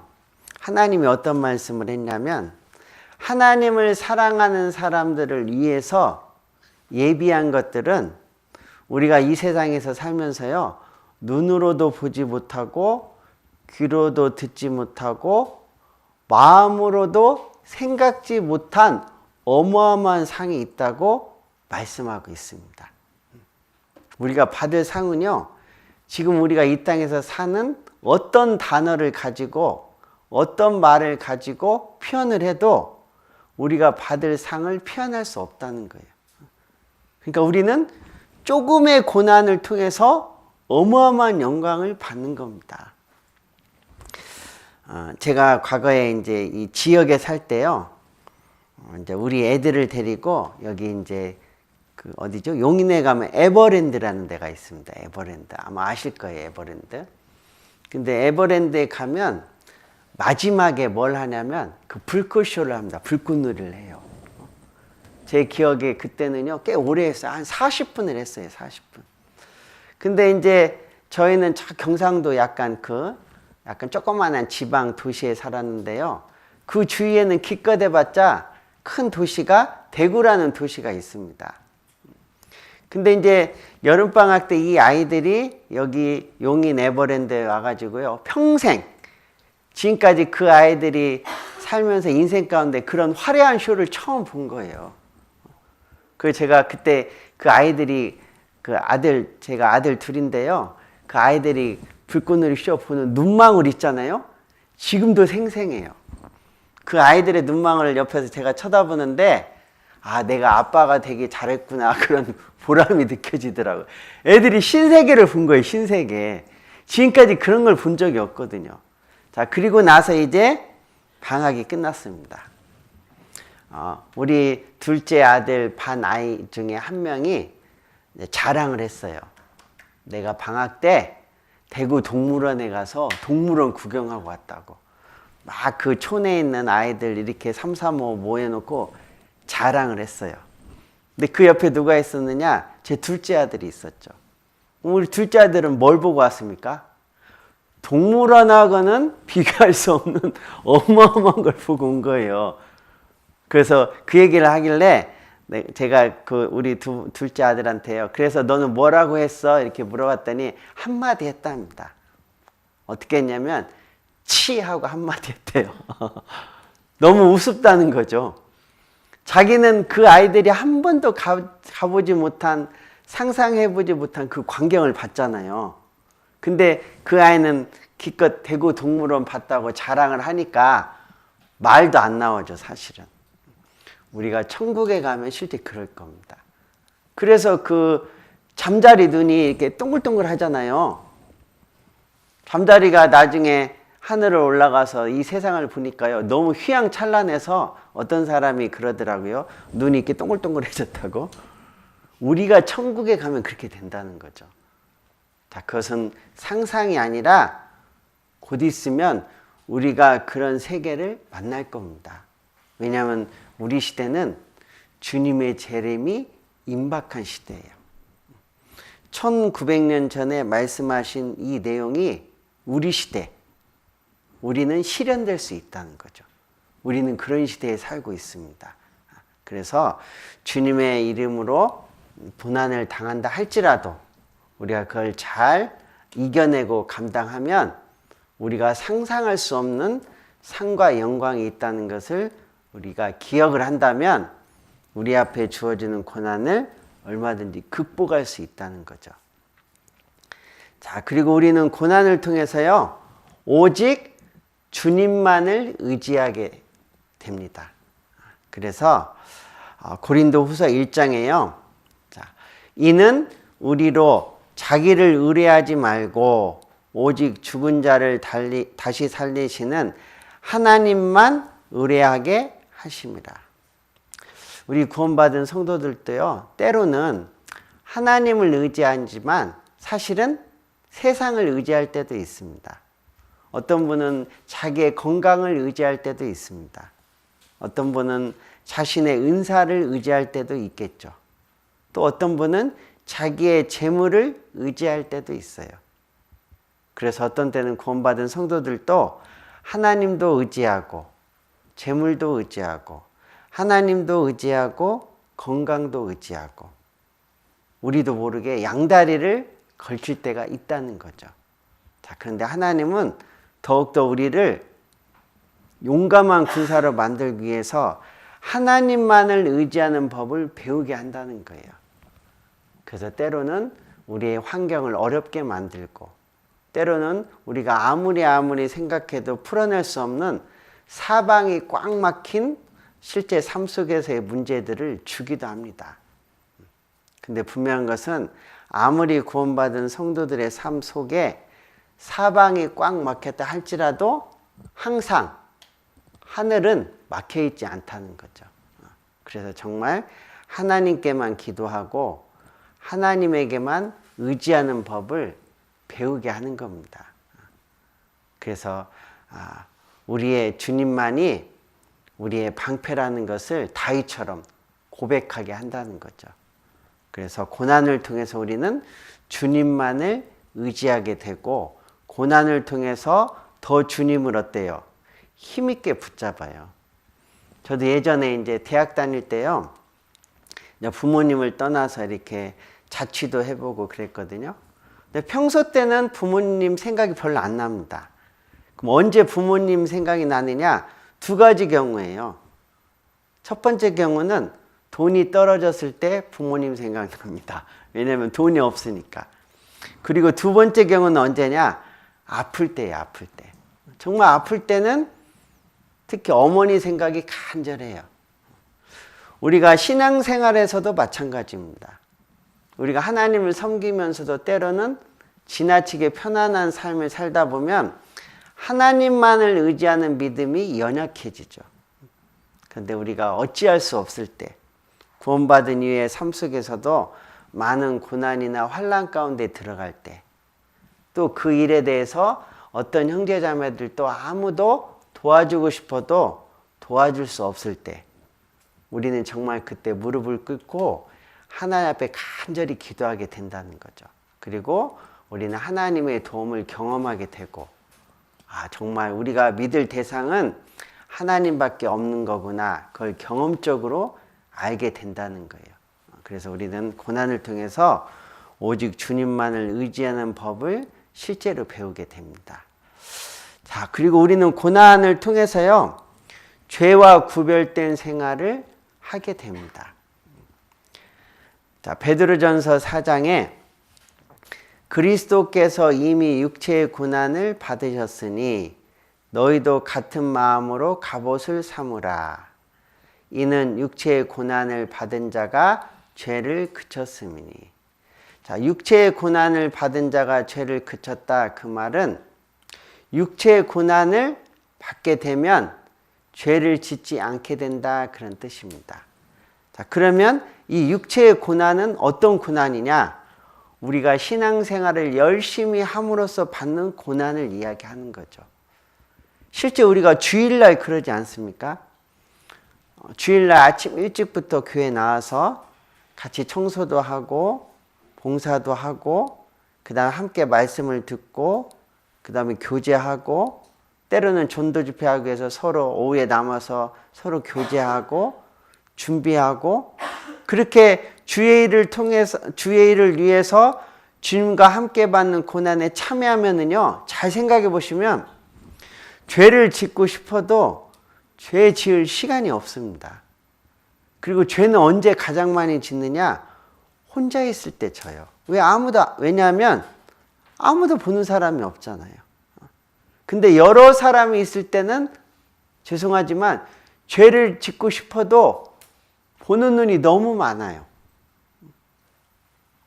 하나님이 어떤 말씀을 했냐면 하나님을 사랑하는 사람들을 위해서 예비한 것들은 우리가 이 세상에서 살면서요, 눈으로도 보지 못하고 귀로도 듣지 못하고 마음으로도 생각지 못한 어마어마한 상이 있다고 말씀하고 있습니다. 우리가 받을 상은요, 지금 우리가 이 땅에서 사는 어떤 단어를 가지고 어떤 말을 가지고 표현을 해도 우리가 받을 상을 표현할 수 없다는 거예요. 그러니까 우리는 조금의 고난을 통해서 어마어마한 영광을 받는 겁니다. 제가 과거에 이제 이 지역에 살 때요, 이제 우리 애들을 데리고 여기 이제 그 어디죠? 용인에 가면 에버랜드라는 데가 있습니다. 에버랜드. 아마 아실 거예요, 에버랜드. 근데 에버랜드에 가면 마지막에 뭘 하냐면 그 불꽃쇼를 합니다. 불꽃놀이를 해요. 제 기억에 그때는요, 꽤 오래 했어요. 한 40분을 했어요, 40분. 근데 이제 저희는 경상도 약간 조그만한 지방 도시에 살았는데요. 그 주위에는 기껏 해봤자 큰 도시가 대구라는 도시가 있습니다. 근데 이제 여름방학 때 이 아이들이 여기 용인 에버랜드에 와가지고요, 평생 지금까지 그 아이들이 살면서 인생 가운데 그런 화려한 쇼를 처음 본 거예요. 그 제가 그때 그 아이들이 제가 아들 둘인데요. 그 아이들이 불꽃놀이 쇼 보는 눈망울 있잖아요. 지금도 생생해요. 그 아이들의 눈망울을 옆에서 제가 쳐다보는데 아, 내가 아빠가 되게 잘했구나 그런 보람이 느껴지더라고요. 애들이 신세계를 본 거예요. 신세계. 지금까지 그런 걸 본 적이 없거든요. 자, 그리고 나서 이제 방학이 끝났습니다. 우리 둘째 아들 반 아이 중에 한 명이 자랑을 했어요. 내가 방학 때 대구 동물원에 가서 동물원 구경하고 왔다고. 막 그 촌에 있는 아이들 이렇게 3, 4, 5 모여놓고 자랑을 했어요. 근데 그 옆에 누가 있었느냐? 제 둘째 아들이 있었죠. 우리 둘째 아들은 뭘 보고 왔습니까? 동물원하고는 비교할 수 없는 어마어마한 걸 보고 온 거예요. 그래서 그 얘기를 하길래 제가 우리 둘째 아들한테요. 그래서 너는 뭐라고 했어? 이렇게 물어봤더니 한마디 했답니다. 어떻게 했냐면 치 하고 한마디 했대요. 너무 우습다는 거죠. 자기는 그 아이들이 한 번도 가보지 못한, 상상해보지 못한 그 광경을 봤잖아요. 근데 그 아이는 기껏 대구 동물원 봤다고 자랑을 하니까 말도 안 나오죠, 사실은. 우리가 천국에 가면 실제 그럴 겁니다. 그래서 그 잠자리 눈이 이렇게 동글동글 하잖아요. 잠자리가 나중에 하늘을 올라가서 이 세상을 보니까요, 너무 휘황찬란해서 어떤 사람이 그러더라고요. 눈이 이렇게 동글동글해졌다고. 우리가 천국에 가면 그렇게 된다는 거죠. 자, 그것은 상상이 아니라 곧 있으면 우리가 그런 세계를 만날 겁니다. 왜냐하면 우리 시대는 주님의 재림이 임박한 시대예요. 1900년 전에 말씀하신 이 내용이 우리 시대, 우리는 실현될 수 있다는 거죠. 우리는 그런 시대에 살고 있습니다. 그래서 주님의 이름으로 고난을 당한다 할지라도 우리가 그걸 잘 이겨내고 감당하면 우리가 상상할 수 없는 상과 영광이 있다는 것을 우리가 기억을 한다면 우리 앞에 주어지는 고난을 얼마든지 극복할 수 있다는 거죠. 자, 그리고 우리는 고난을 통해서요, 오직 주님만을 의지하게 됩니다. 그래서 고린도 후서 1장에요. 자, 이는 우리로 자기를 의뢰하지 말고 오직 죽은 자를 다시 살리시는 하나님만 의뢰하게 하심이라. 우리 구원받은 성도들도요, 때로는 하나님을 의지하지만 사실은 세상을 의지할 때도 있습니다. 어떤 분은 자기의 건강을 의지할 때도 있습니다. 어떤 분은 자신의 은사를 의지할 때도 있겠죠. 또 어떤 분은 자기의 재물을 의지할 때도 있어요. 그래서 어떤 때는 구원받은 성도들도 하나님도 의지하고 재물도 의지하고 하나님도 의지하고 건강도 의지하고 우리도 모르게 양다리를 걸칠 때가 있다는 거죠. 자, 그런데 하나님은 더욱더 우리를 용감한 군사로 만들기 위해서 하나님만을 의지하는 법을 배우게 한다는 거예요. 그래서 때로는 우리의 환경을 어렵게 만들고 때로는 우리가 아무리 생각해도 풀어낼 수 없는 사방이 꽉 막힌 실제 삶 속에서의 문제들을 주기도 합니다. 근데 분명한 것은 아무리 구원받은 성도들의 삶 속에 사방이 꽉 막혔다 할지라도 항상 하늘은 막혀 있지 않다는 거죠. 그래서 정말 하나님께만 기도하고 하나님에게만 의지하는 법을 배우게 하는 겁니다. 그래서 우리의 주님만이 우리의 방패라는 것을 다윗처럼 고백하게 한다는 거죠. 그래서 고난을 통해서 우리는 주님만을 의지하게 되고 고난을 통해서 더 주님을 어때요? 힘있게 붙잡아요. 저도 예전에 이제 대학 다닐 때요, 부모님을 떠나서 이렇게 자취도 해보고 그랬거든요. 근데 평소 때는 부모님 생각이 별로 안 납니다. 그럼 언제 부모님 생각이 나느냐? 두 가지 경우예요. 첫 번째 경우는 돈이 떨어졌을 때 부모님 생각납니다. 왜냐하면 돈이 없으니까. 그리고 두 번째 경우는 언제냐? 아플 때예요, 아플 때. 정말 아플 때는 특히 어머니 생각이 간절해요. 우리가 신앙생활에서도 마찬가지입니다. 우리가 하나님을 섬기면서도 때로는 지나치게 편안한 삶을 살다 보면 하나님만을 의지하는 믿음이 연약해지죠. 그런데 우리가 어찌할 수 없을 때 구원받은 이후의 삶 속에서도 많은 고난이나 환난 가운데 들어갈 때 또 그 일에 대해서 어떤 형제자매들도 아무도 도와주고 싶어도 도와줄 수 없을 때 우리는 정말 그때 무릎을 꿇고 하나님 앞에 간절히 기도하게 된다는 거죠. 그리고 우리는 하나님의 도움을 경험하게 되고 정말 우리가 믿을 대상은 하나님밖에 없는 거구나. 그걸 경험적으로 알게 된다는 거예요. 그래서 우리는 고난을 통해서 오직 주님만을 의지하는 법을 실제로 배우게 됩니다. 자, 그리고 우리는 고난을 통해서요, 죄와 구별된 생활을 하게 됩니다. 자, 베드로전서 4장에 그리스도께서 이미 육체의 고난을 받으셨으니 너희도 같은 마음으로 갑옷을 삼으라. 이는 육체의 고난을 받은 자가 죄를 그쳤음이니. 자, 육체의 고난을 받은 자가 죄를 그쳤다. 그 말은 육체의 고난을 받게 되면 죄를 짓지 않게 된다. 그런 뜻입니다. 자, 그러면 이 육체의 고난은 어떤 고난이냐? 우리가 신앙생활을 열심히 함으로써 받는 고난을 이야기하는 거죠. 실제 우리가 주일날 그러지 않습니까? 주일날 아침 일찍부터 교회 나와서 같이 청소도 하고 봉사도 하고 그 다음에 함께 말씀을 듣고 그 다음에 교제하고 때로는 전도 집회하기 위해서 서로 오후에 남아서 서로 교제하고 준비하고 그렇게 주의 일을 위해서 주님과 함께 받는 고난에 참여하면은요, 잘 생각해 보시면 죄를 짓고 싶어도 죄 지을 시간이 없습니다. 그리고 죄는 언제 가장 많이 짓느냐? 혼자 있을 때 져요. 왜냐하면 아무도 보는 사람이 없잖아요. 근데 여러 사람이 있을 때는 죄송하지만 죄를 짓고 싶어도 보는 눈이 너무 많아요.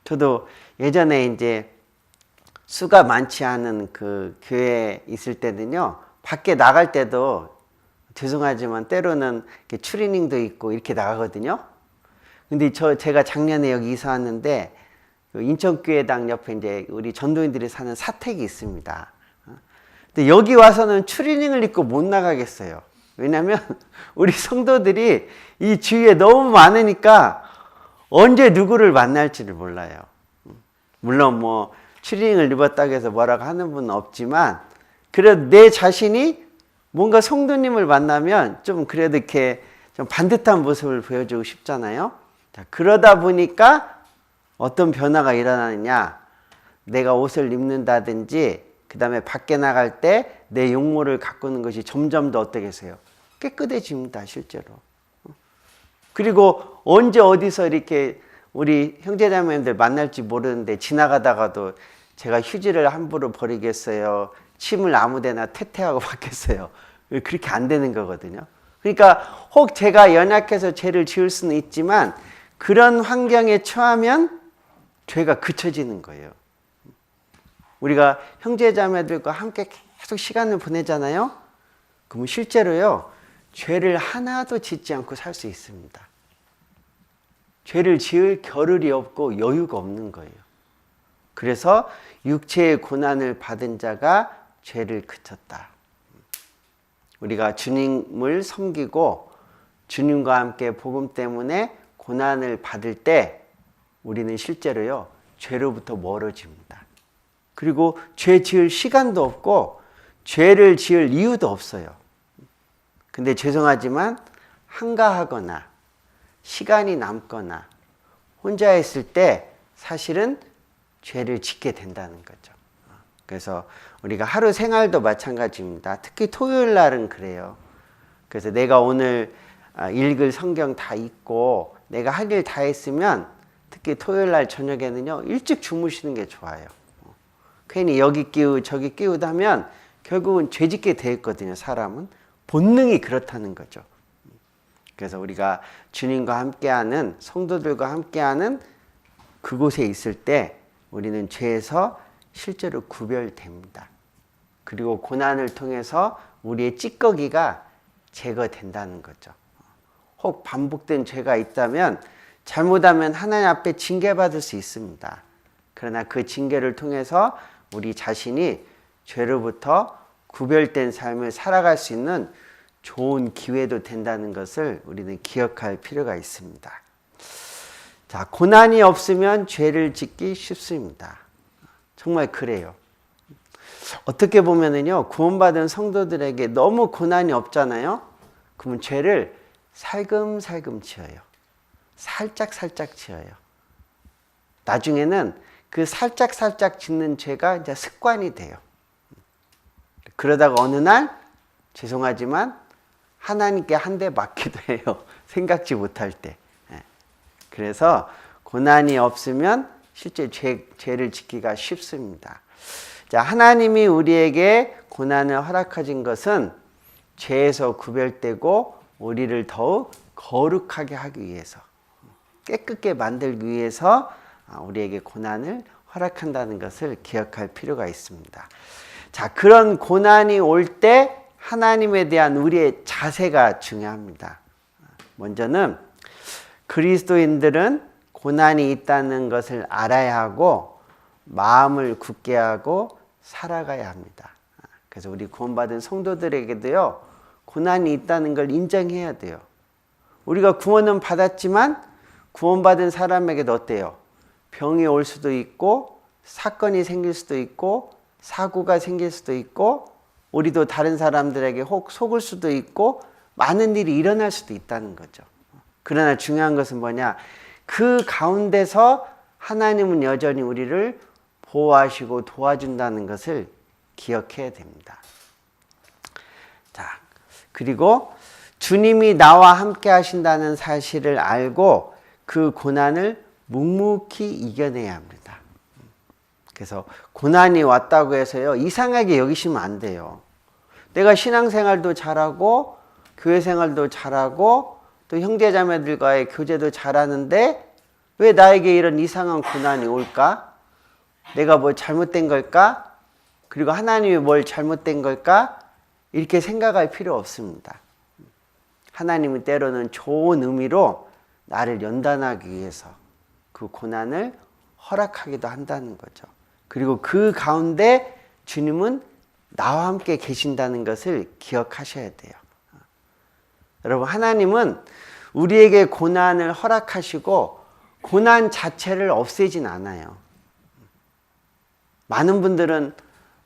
저도 예전에 이제 수가 많지 않은 그 교회에 있을 때는요, 밖에 나갈 때도 죄송하지만 때로는 이렇게 추리닝도 있고 이렇게 나가거든요. 근데 제가 작년에 여기 이사 왔는데 인천교회당 옆에 이제 우리 전도인들이 사는 사택이 있습니다. 근데 여기 와서는 추리닝을 입고 못 나가겠어요. 왜냐면 우리 성도들이 이 주위에 너무 많으니까 언제 누구를 만날지를 몰라요. 물론 뭐 추리닝을 입었다고 해서 뭐라고 하는 분은 없지만 그래도 내 자신이 뭔가 성도님을 만나면 좀 그래도 이렇게 좀 반듯한 모습을 보여주고 싶잖아요. 자, 그러다 보니까 어떤 변화가 일어나느냐? 내가 옷을 입는다든지 그 다음에 밖에 나갈 때 내 용모를 가꾸는 것이 점점 더 어떻게 해서요? 깨끗해집니다, 실제로. 그리고 언제 어디서 이렇게 우리 형제자매님들 만날지 모르는데 지나가다가도 제가 휴지를 함부로 버리겠어요? 침을 아무데나 퇴퇴하고 받겠어요? 그렇게 안 되는 거거든요. 그러니까 혹 제가 연약해서 죄를 지을 수는 있지만 그런 환경에 처하면 죄가 그쳐지는 거예요. 우리가 형제자매들과 함께 계속 시간을 보내잖아요. 그러면 실제로요, 죄를 하나도 짓지 않고 살 수 있습니다. 죄를 지을 겨를이 없고 여유가 없는 거예요. 그래서 육체의 고난을 받은 자가 죄를 그쳤다. 우리가 주님을 섬기고 주님과 함께 복음 때문에 고난을 받을 때 우리는 실제로요, 죄로부터 멀어집니다. 그리고 죄 지을 시간도 없고 죄를 지을 이유도 없어요. 근데 죄송하지만 한가하거나 시간이 남거나 혼자 있을 때 사실은 죄를 짓게 된다는 거죠. 그래서 우리가 하루 생활도 마찬가지입니다. 특히 토요일 날은 그래요. 그래서 내가 오늘 읽을 성경 다 읽고 내가 할 일 다 했으면 특히 토요일 날 저녁에는요, 일찍 주무시는 게 좋아요. 괜히 여기 끼우 저기 끼우다 하면 결국은 죄짓게 돼 있거든요. 사람은 본능이 그렇다는 거죠. 그래서 우리가 주님과 함께하는 성도들과 함께하는 그곳에 있을 때 우리는 죄에서 실제로 구별됩니다. 그리고 고난을 통해서 우리의 찌꺼기가 제거된다는 거죠. 혹 반복된 죄가 있다면 잘못하면 하나님 앞에 징계받을 수 있습니다. 그러나 그 징계를 통해서 우리 자신이 죄로부터 구별된 삶을 살아갈 수 있는 좋은 기회도 된다는 것을 우리는 기억할 필요가 있습니다. 자, 고난이 없으면 죄를 짓기 쉽습니다. 정말 그래요. 어떻게 보면은요, 구원받은 성도들에게 너무 고난이 없잖아요. 그러면 죄를 살금살금 지어요. 살짝 지어요. 나중에는 그 살짝 짓는 죄가 이제 습관이 돼요. 그러다가 어느 날 죄송하지만 하나님께 한 대 맞기도 해요. 생각지 못할 때. 그래서 고난이 없으면 실제 죄를 짓기가 쉽습니다. 자, 하나님이 우리에게 고난을 허락하신 것은 죄에서 구별되고 우리를 더욱 거룩하게 하기 위해서, 깨끗게 만들기 위해서 우리에게 고난을 허락한다는 것을 기억할 필요가 있습니다. 자, 그런 고난이 올 때 하나님에 대한 우리의 자세가 중요합니다. 먼저는 그리스도인들은 고난이 있다는 것을 알아야 하고 마음을 굳게 하고 살아가야 합니다. 그래서 우리 구원받은 성도들에게도요, 고난이 있다는 걸 인정해야 돼요. 우리가 구원은 받았지만 구원받은 사람에게도 어때요? 병이 올 수도 있고 사건이 생길 수도 있고 사고가 생길 수도 있고 우리도 다른 사람들에게 혹 속을 수도 있고 많은 일이 일어날 수도 있다는 거죠. 그러나 중요한 것은 뭐냐? 그 가운데서 하나님은 여전히 우리를 보호하시고 도와준다는 것을 기억해야 됩니다. 자, 그리고 주님이 나와 함께 하신다는 사실을 알고 그 고난을 묵묵히 이겨내야 합니다. 그래서 고난이 왔다고 해서요, 이상하게 여기시면 안 돼요. 내가 신앙생활도 잘하고 교회 생활도 잘하고 또 형제자매들과의 교제도 잘하는데 왜 나에게 이런 이상한 고난이 올까? 내가 뭐 잘못된 걸까? 그리고 하나님이 뭘 잘못된 걸까? 이렇게 생각할 필요 없습니다. 하나님은 때로는 좋은 의미로 나를 연단하기 위해서 그 고난을 허락하기도 한다는 거죠. 그리고 그 가운데 주님은 나와 함께 계신다는 것을 기억하셔야 돼요. 여러분, 하나님은 우리에게 고난을 허락하시고 고난 자체를 없애진 않아요. 많은 분들은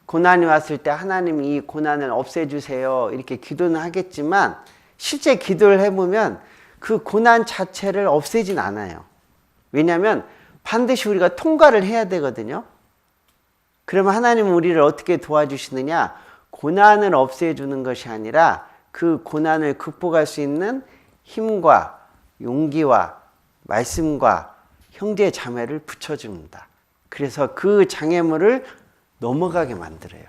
고난이 왔을 때 하나님 이 고난을 없애주세요 이렇게 기도는 하겠지만 실제 기도를 해보면 그 고난 자체를 없애진 않아요. 왜냐하면 반드시 우리가 통과를 해야 되거든요. 그러면 하나님은 우리를 어떻게 도와주시느냐? 고난을 없애주는 것이 아니라 그 고난을 극복할 수 있는 힘과 용기와 말씀과 형제 자매를 붙여줍니다. 그래서 그 장애물을 넘어가게 만들어요.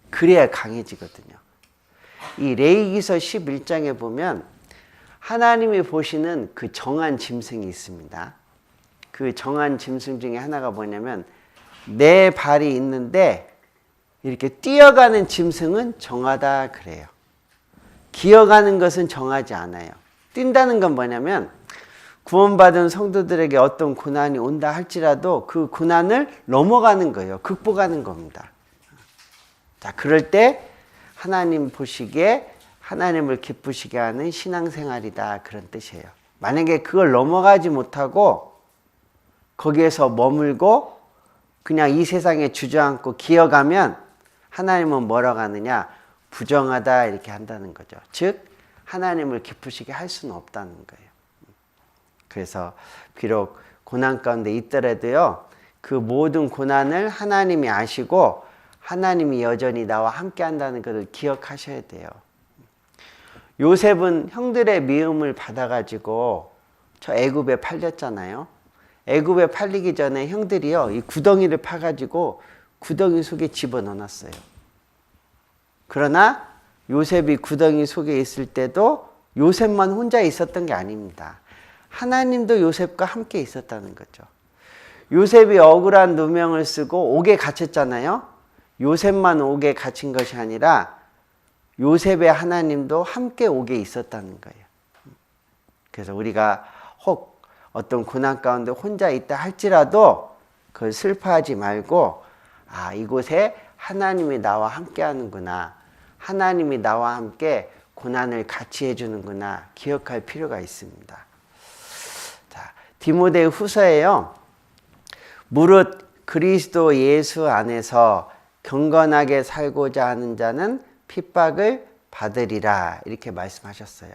그래야 강해지거든요. 이 레위기서 11장에 보면 하나님이 보시는 그 정한 짐승이 있습니다. 그 정한 짐승 중에 하나가 뭐냐면 네 발이 있는데 이렇게 뛰어가는 짐승은 정하다 그래요. 기어가는 것은 정하지 않아요. 뛴다는 건 뭐냐면 구원받은 성도들에게 어떤 고난이 온다 할지라도 그 고난을 넘어가는 거예요. 극복하는 겁니다. 자, 그럴 때 하나님 보시기에 하나님을 기쁘시게 하는 신앙생활이다 그런 뜻이에요. 만약에 그걸 넘어가지 못하고 거기에서 머물고 그냥 이 세상에 주저앉고 기어가면 하나님은 뭐라고 하느냐? 부정하다 이렇게 한다는 거죠. 즉 하나님을 기쁘시게 할 수는 없다는 거예요. 그래서 비록 고난 가운데 있더라도요, 그 모든 고난을 하나님이 아시고 하나님이 여전히 나와 함께 한다는 것을 기억하셔야 돼요. 요셉은 형들의 미움을 받아가지고 저 애굽에 팔렸잖아요. 애굽에 팔리기 전에 형들이요, 이 구덩이를 파가지고 구덩이 속에 집어넣어놨어요. 그러나 요셉이 구덩이 속에 있을 때도 요셉만 혼자 있었던 게 아닙니다. 하나님도 요셉과 함께 있었다는 거죠. 요셉이 억울한 누명을 쓰고 옥에 갇혔잖아요. 요셉만 옥에 갇힌 것이 아니라 요셉의 하나님도 함께 옥에 있었다는 거예요. 그래서 우리가 혹 어떤 고난 가운데 혼자 있다 할지라도 그걸 슬퍼하지 말고 이곳에 하나님이 나와 함께 하는구나. 하나님이 나와 함께 고난을 같이 해주는구나. 기억할 필요가 있습니다. 자, 디모데 후서에요. 무릇 그리스도 예수 안에서 경건하게 살고자 하는 자는 핍박을 받으리라. 이렇게 말씀하셨어요.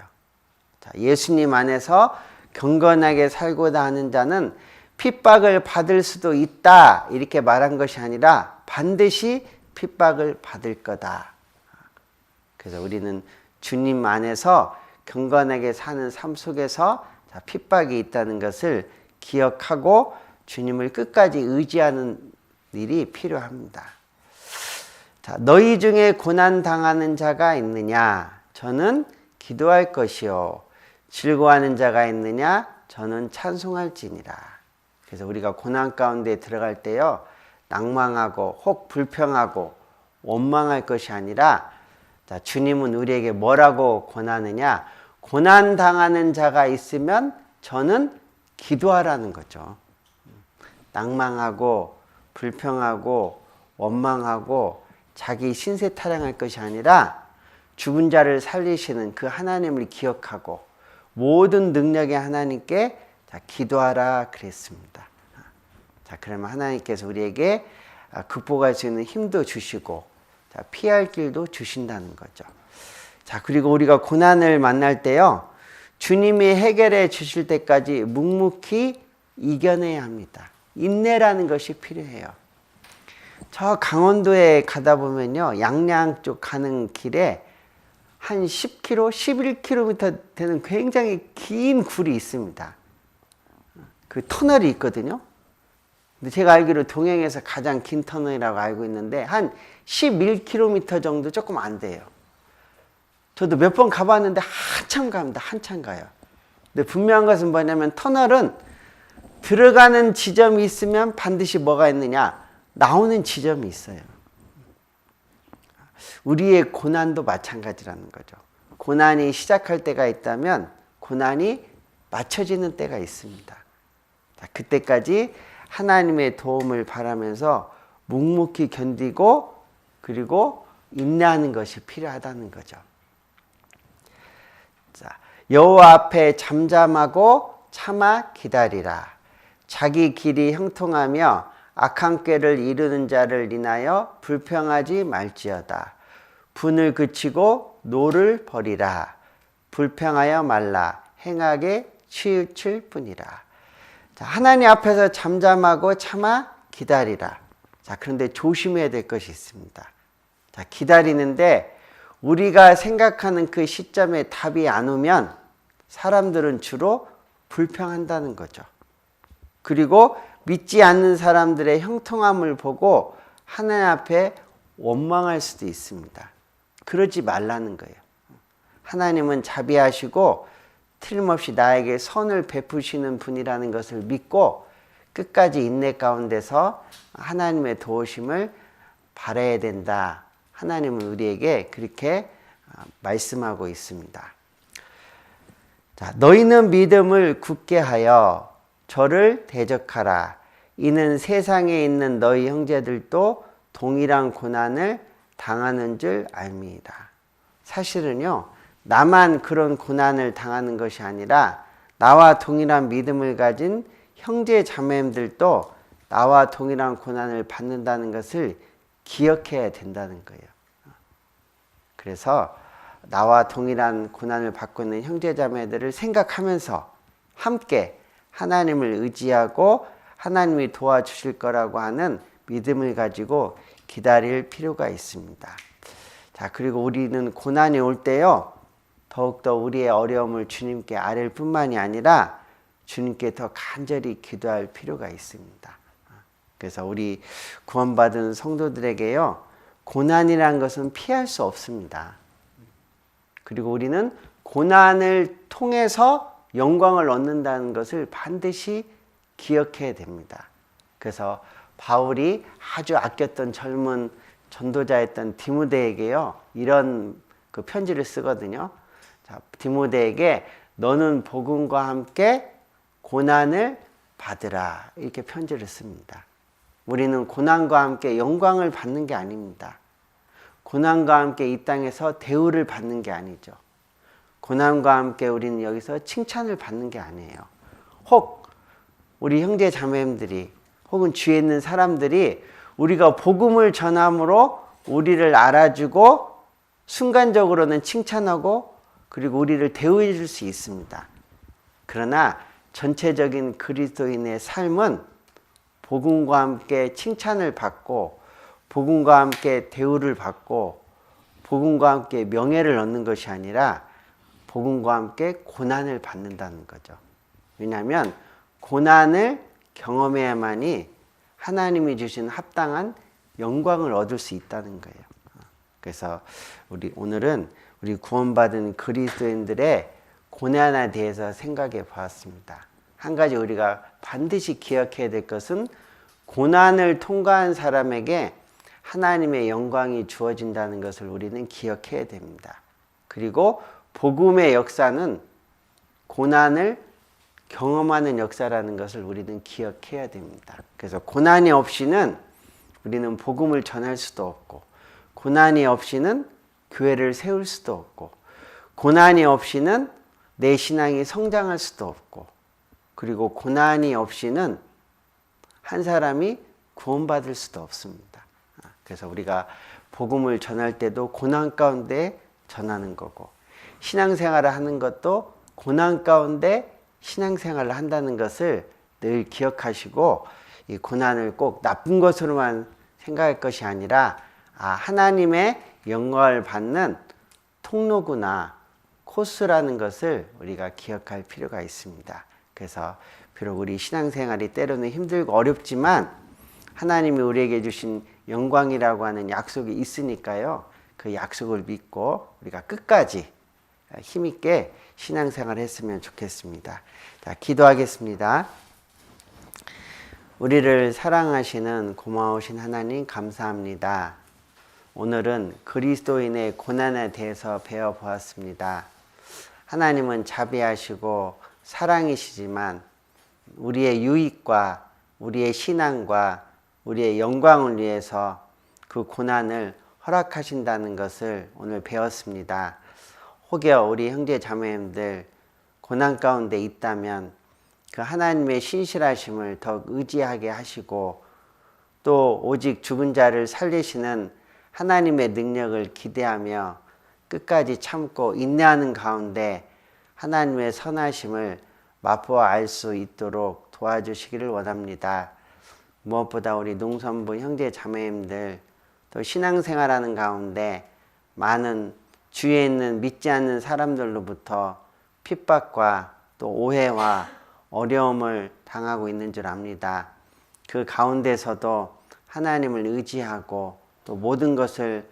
자, 예수님 안에서 경건하게 살고자 하는 자는 핍박을 받을 수도 있다. 이렇게 말한 것이 아니라 반드시 핍박을 받을 거다. 그래서 우리는 주님 안에서 경건하게 사는 삶 속에서 핍박이 있다는 것을 기억하고 주님을 끝까지 의지하는 일이 필요합니다. 자, 너희 중에 고난 당하는 자가 있느냐? 저는 기도할 것이요. 즐거워하는 자가 있느냐? 저는 찬송할지니라. 그래서 우리가 고난 가운데 들어갈 때요, 낭망하고 혹 불평하고 원망할 것이 아니라, 자, 주님은 우리에게 뭐라고 권하느냐? 고난 당하는 자가 있으면 저는 기도하라는 거죠. 낭망하고 불평하고 원망하고 자기 신세 타령할 것이 아니라 죽은 자를 살리시는 그 하나님을 기억하고 모든 능력의 하나님께 자, 기도하라 그랬습니다. 자, 그러면 하나님께서 우리에게 극복할 수 있는 힘도 주시고, 자, 피할 길도 주신다는 거죠. 자, 그리고 우리가 고난을 만날 때요, 주님이 해결해 주실 때까지 묵묵히 이겨내야 합니다. 인내라는 것이 필요해요. 저 강원도에 가다 보면요, 양양 쪽 가는 길에 한 10km, 11km 되는 굉장히 긴 굴이 있습니다. 그 터널이 있거든요. 근데 제가 알기로 동해에서 가장 긴 터널이라고 알고 있는데 한 11km 정도 조금 안 돼요. 저도 몇 번 가봤는데 한참 갑니다. 한참 가요. 근데 분명한 것은 뭐냐면 터널은 들어가는 지점이 있으면 반드시 뭐가 있느냐? 나오는 지점이 있어요. 우리의 고난도 마찬가지라는 거죠. 고난이 시작할 때가 있다면 고난이 맞춰지는 때가 있습니다. 자, 그때까지 하나님의 도움을 바라면서 묵묵히 견디고 그리고 인내하는 것이 필요하다는 거죠. 자, 여호와 앞에 잠잠하고 참아 기다리라. 자기 길이 형통하며 악한 꾀를 이루는 자를 인하여 불평하지 말지어다. 분을 그치고 노를 버리라. 불평하여 말라. 행하게 치우칠 뿐이라. 자, 하나님 앞에서 잠잠하고 참아 기다리라. 자, 그런데 조심해야 될 것이 있습니다. 자, 기다리는데 우리가 생각하는 그 시점에 답이 안 오면 사람들은 주로 불평한다는 거죠. 그리고 믿지 않는 사람들의 형통함을 보고 하나님 앞에 원망할 수도 있습니다. 그러지 말라는 거예요. 하나님은 자비하시고 틀림없이 나에게 선을 베푸시는 분이라는 것을 믿고 끝까지 인내 가운데서 하나님의 도우심을 바라야 된다. 하나님은 우리에게 그렇게 말씀하고 있습니다. 자, 너희는 믿음을 굳게 하여 저를 대적하라. 이는 세상에 있는 너희 형제들도 동일한 고난을 당하는 줄 알미이다. 사실은요, 나만 그런 고난을 당하는 것이 아니라 나와 동일한 믿음을 가진 형제 자매들도 나와 동일한 고난을 받는다는 것을 기억해야 된다는 거예요. 그래서 나와 동일한 고난을 받고 있는 형제 자매들을 생각하면서 함께 하나님을 의지하고 하나님이 도와주실 거라고 하는 믿음을 가지고 기다릴 필요가 있습니다. 자, 그리고 우리는 고난이 올 때요, 더욱더 우리의 어려움을 주님께 아뢰일 뿐만이 아니라 주님께 더 간절히 기도할 필요가 있습니다. 그래서 우리 구원받은 성도들에게요, 고난이라는 것은 피할 수 없습니다. 그리고 우리는 고난을 통해서 영광을 얻는다는 것을 반드시 기억해야 됩니다. 그래서 바울이 아주 아꼈던 젊은 전도자였던 디모데에게요, 이런 그 편지를 쓰거든요. 자, 디모데에게 너는 복음과 함께 고난을 받으라. 이렇게 편지를 씁니다. 우리는 고난과 함께 영광을 받는 게 아닙니다. 고난과 함께 이 땅에서 대우를 받는 게 아니죠. 고난과 함께 우리는 여기서 칭찬을 받는 게 아니에요. 혹 우리 형제 자매님들이 혹은 주위에 있는 사람들이 우리가 복음을 전함으로 우리를 알아주고 순간적으로는 칭찬하고 그리고 우리를 대우해 줄 수 있습니다. 그러나 전체적인 그리스도인의 삶은 복음과 함께 칭찬을 받고 복음과 함께 대우를 받고 복음과 함께 명예를 얻는 것이 아니라 복음과 함께 고난을 받는다는 거죠. 왜냐하면 고난을 경험해야만이 하나님이 주신 합당한 영광을 얻을 수 있다는 거예요. 그래서 오늘은 우리 구원받은 그리스도인들의 고난에 대해서 생각해 보았습니다. 한 가지 우리가 반드시 기억해야 될 것은 고난을 통과한 사람에게 하나님의 영광이 주어진다는 것을 우리는 기억해야 됩니다. 그리고 복음의 역사는 고난을 경험하는 역사라는 것을 우리는 기억해야 됩니다. 그래서 고난이 없이는 우리는 복음을 전할 수도 없고, 고난이 없이는 교회를 세울 수도 없고, 고난이 없이는 내 신앙이 성장할 수도 없고, 그리고 고난이 없이는 한 사람이 구원받을 수도 없습니다. 그래서 우리가 복음을 전할 때도 고난 가운데 전하는 거고, 신앙생활을 하는 것도 고난 가운데 신앙생활을 한다는 것을 늘 기억하시고, 이 고난을 꼭 나쁜 것으로만 생각할 것이 아니라 하나님의 영광을 받는 통로구나, 코스라는 것을 우리가 기억할 필요가 있습니다. 그래서 비록 우리 신앙생활이 때로는 힘들고 어렵지만 하나님이 우리에게 주신 영광이라고 하는 약속이 있으니까요. 그 약속을 믿고 우리가 끝까지 힘있게 신앙생활을 했으면 좋겠습니다. 자, 기도하겠습니다. 우리를 사랑하시는 고마우신 하나님 감사합니다. 오늘은 그리스도인의 고난에 대해서 배워보았습니다. 하나님은 자비하시고 사랑이시지만 우리의 유익과 우리의 신앙과 우리의 영광을 위해서 그 고난을 허락하신다는 것을 오늘 배웠습니다. 혹여 우리 형제 자매님들 고난 가운데 있다면 그 하나님의 신실하심을 더욱 의지하게 하시고, 또 오직 죽은 자를 살리시는 하나님의 능력을 기대하며 끝까지 참고 인내하는 가운데 하나님의 선하심을 맛보아 알 수 있도록 도와주시기를 원합니다. 무엇보다 우리 농선부 형제 자매님들 또 신앙생활하는 가운데 많은 주위에 있는 믿지 않는 사람들로부터 핍박과 또 오해와 어려움을 당하고 있는 줄 압니다. 그 가운데서도 하나님을 의지하고 또 모든 것을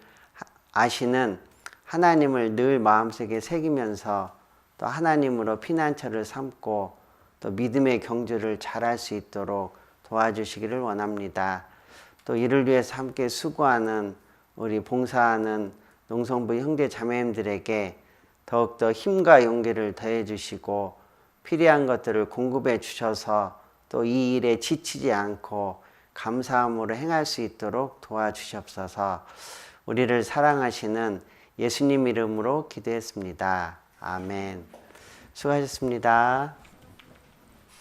아시는 하나님을 늘 마음속에 새기면서 또 하나님으로 피난처를 삼고 또 믿음의 경주를 잘할 수 있도록 도와주시기를 원합니다. 또 이를 위해서 함께 수고하는 우리 봉사하는 농성부 형제 자매님들에게 더욱더 힘과 용기를 더해 주시고 필요한 것들을 공급해 주셔서 또 이 일에 지치지 않고 감사함으로 행할 수 있도록 도와주시옵소서. 우리를 사랑하시는 예수님 이름으로 기도했습니다. 아멘. 수고하셨습니다.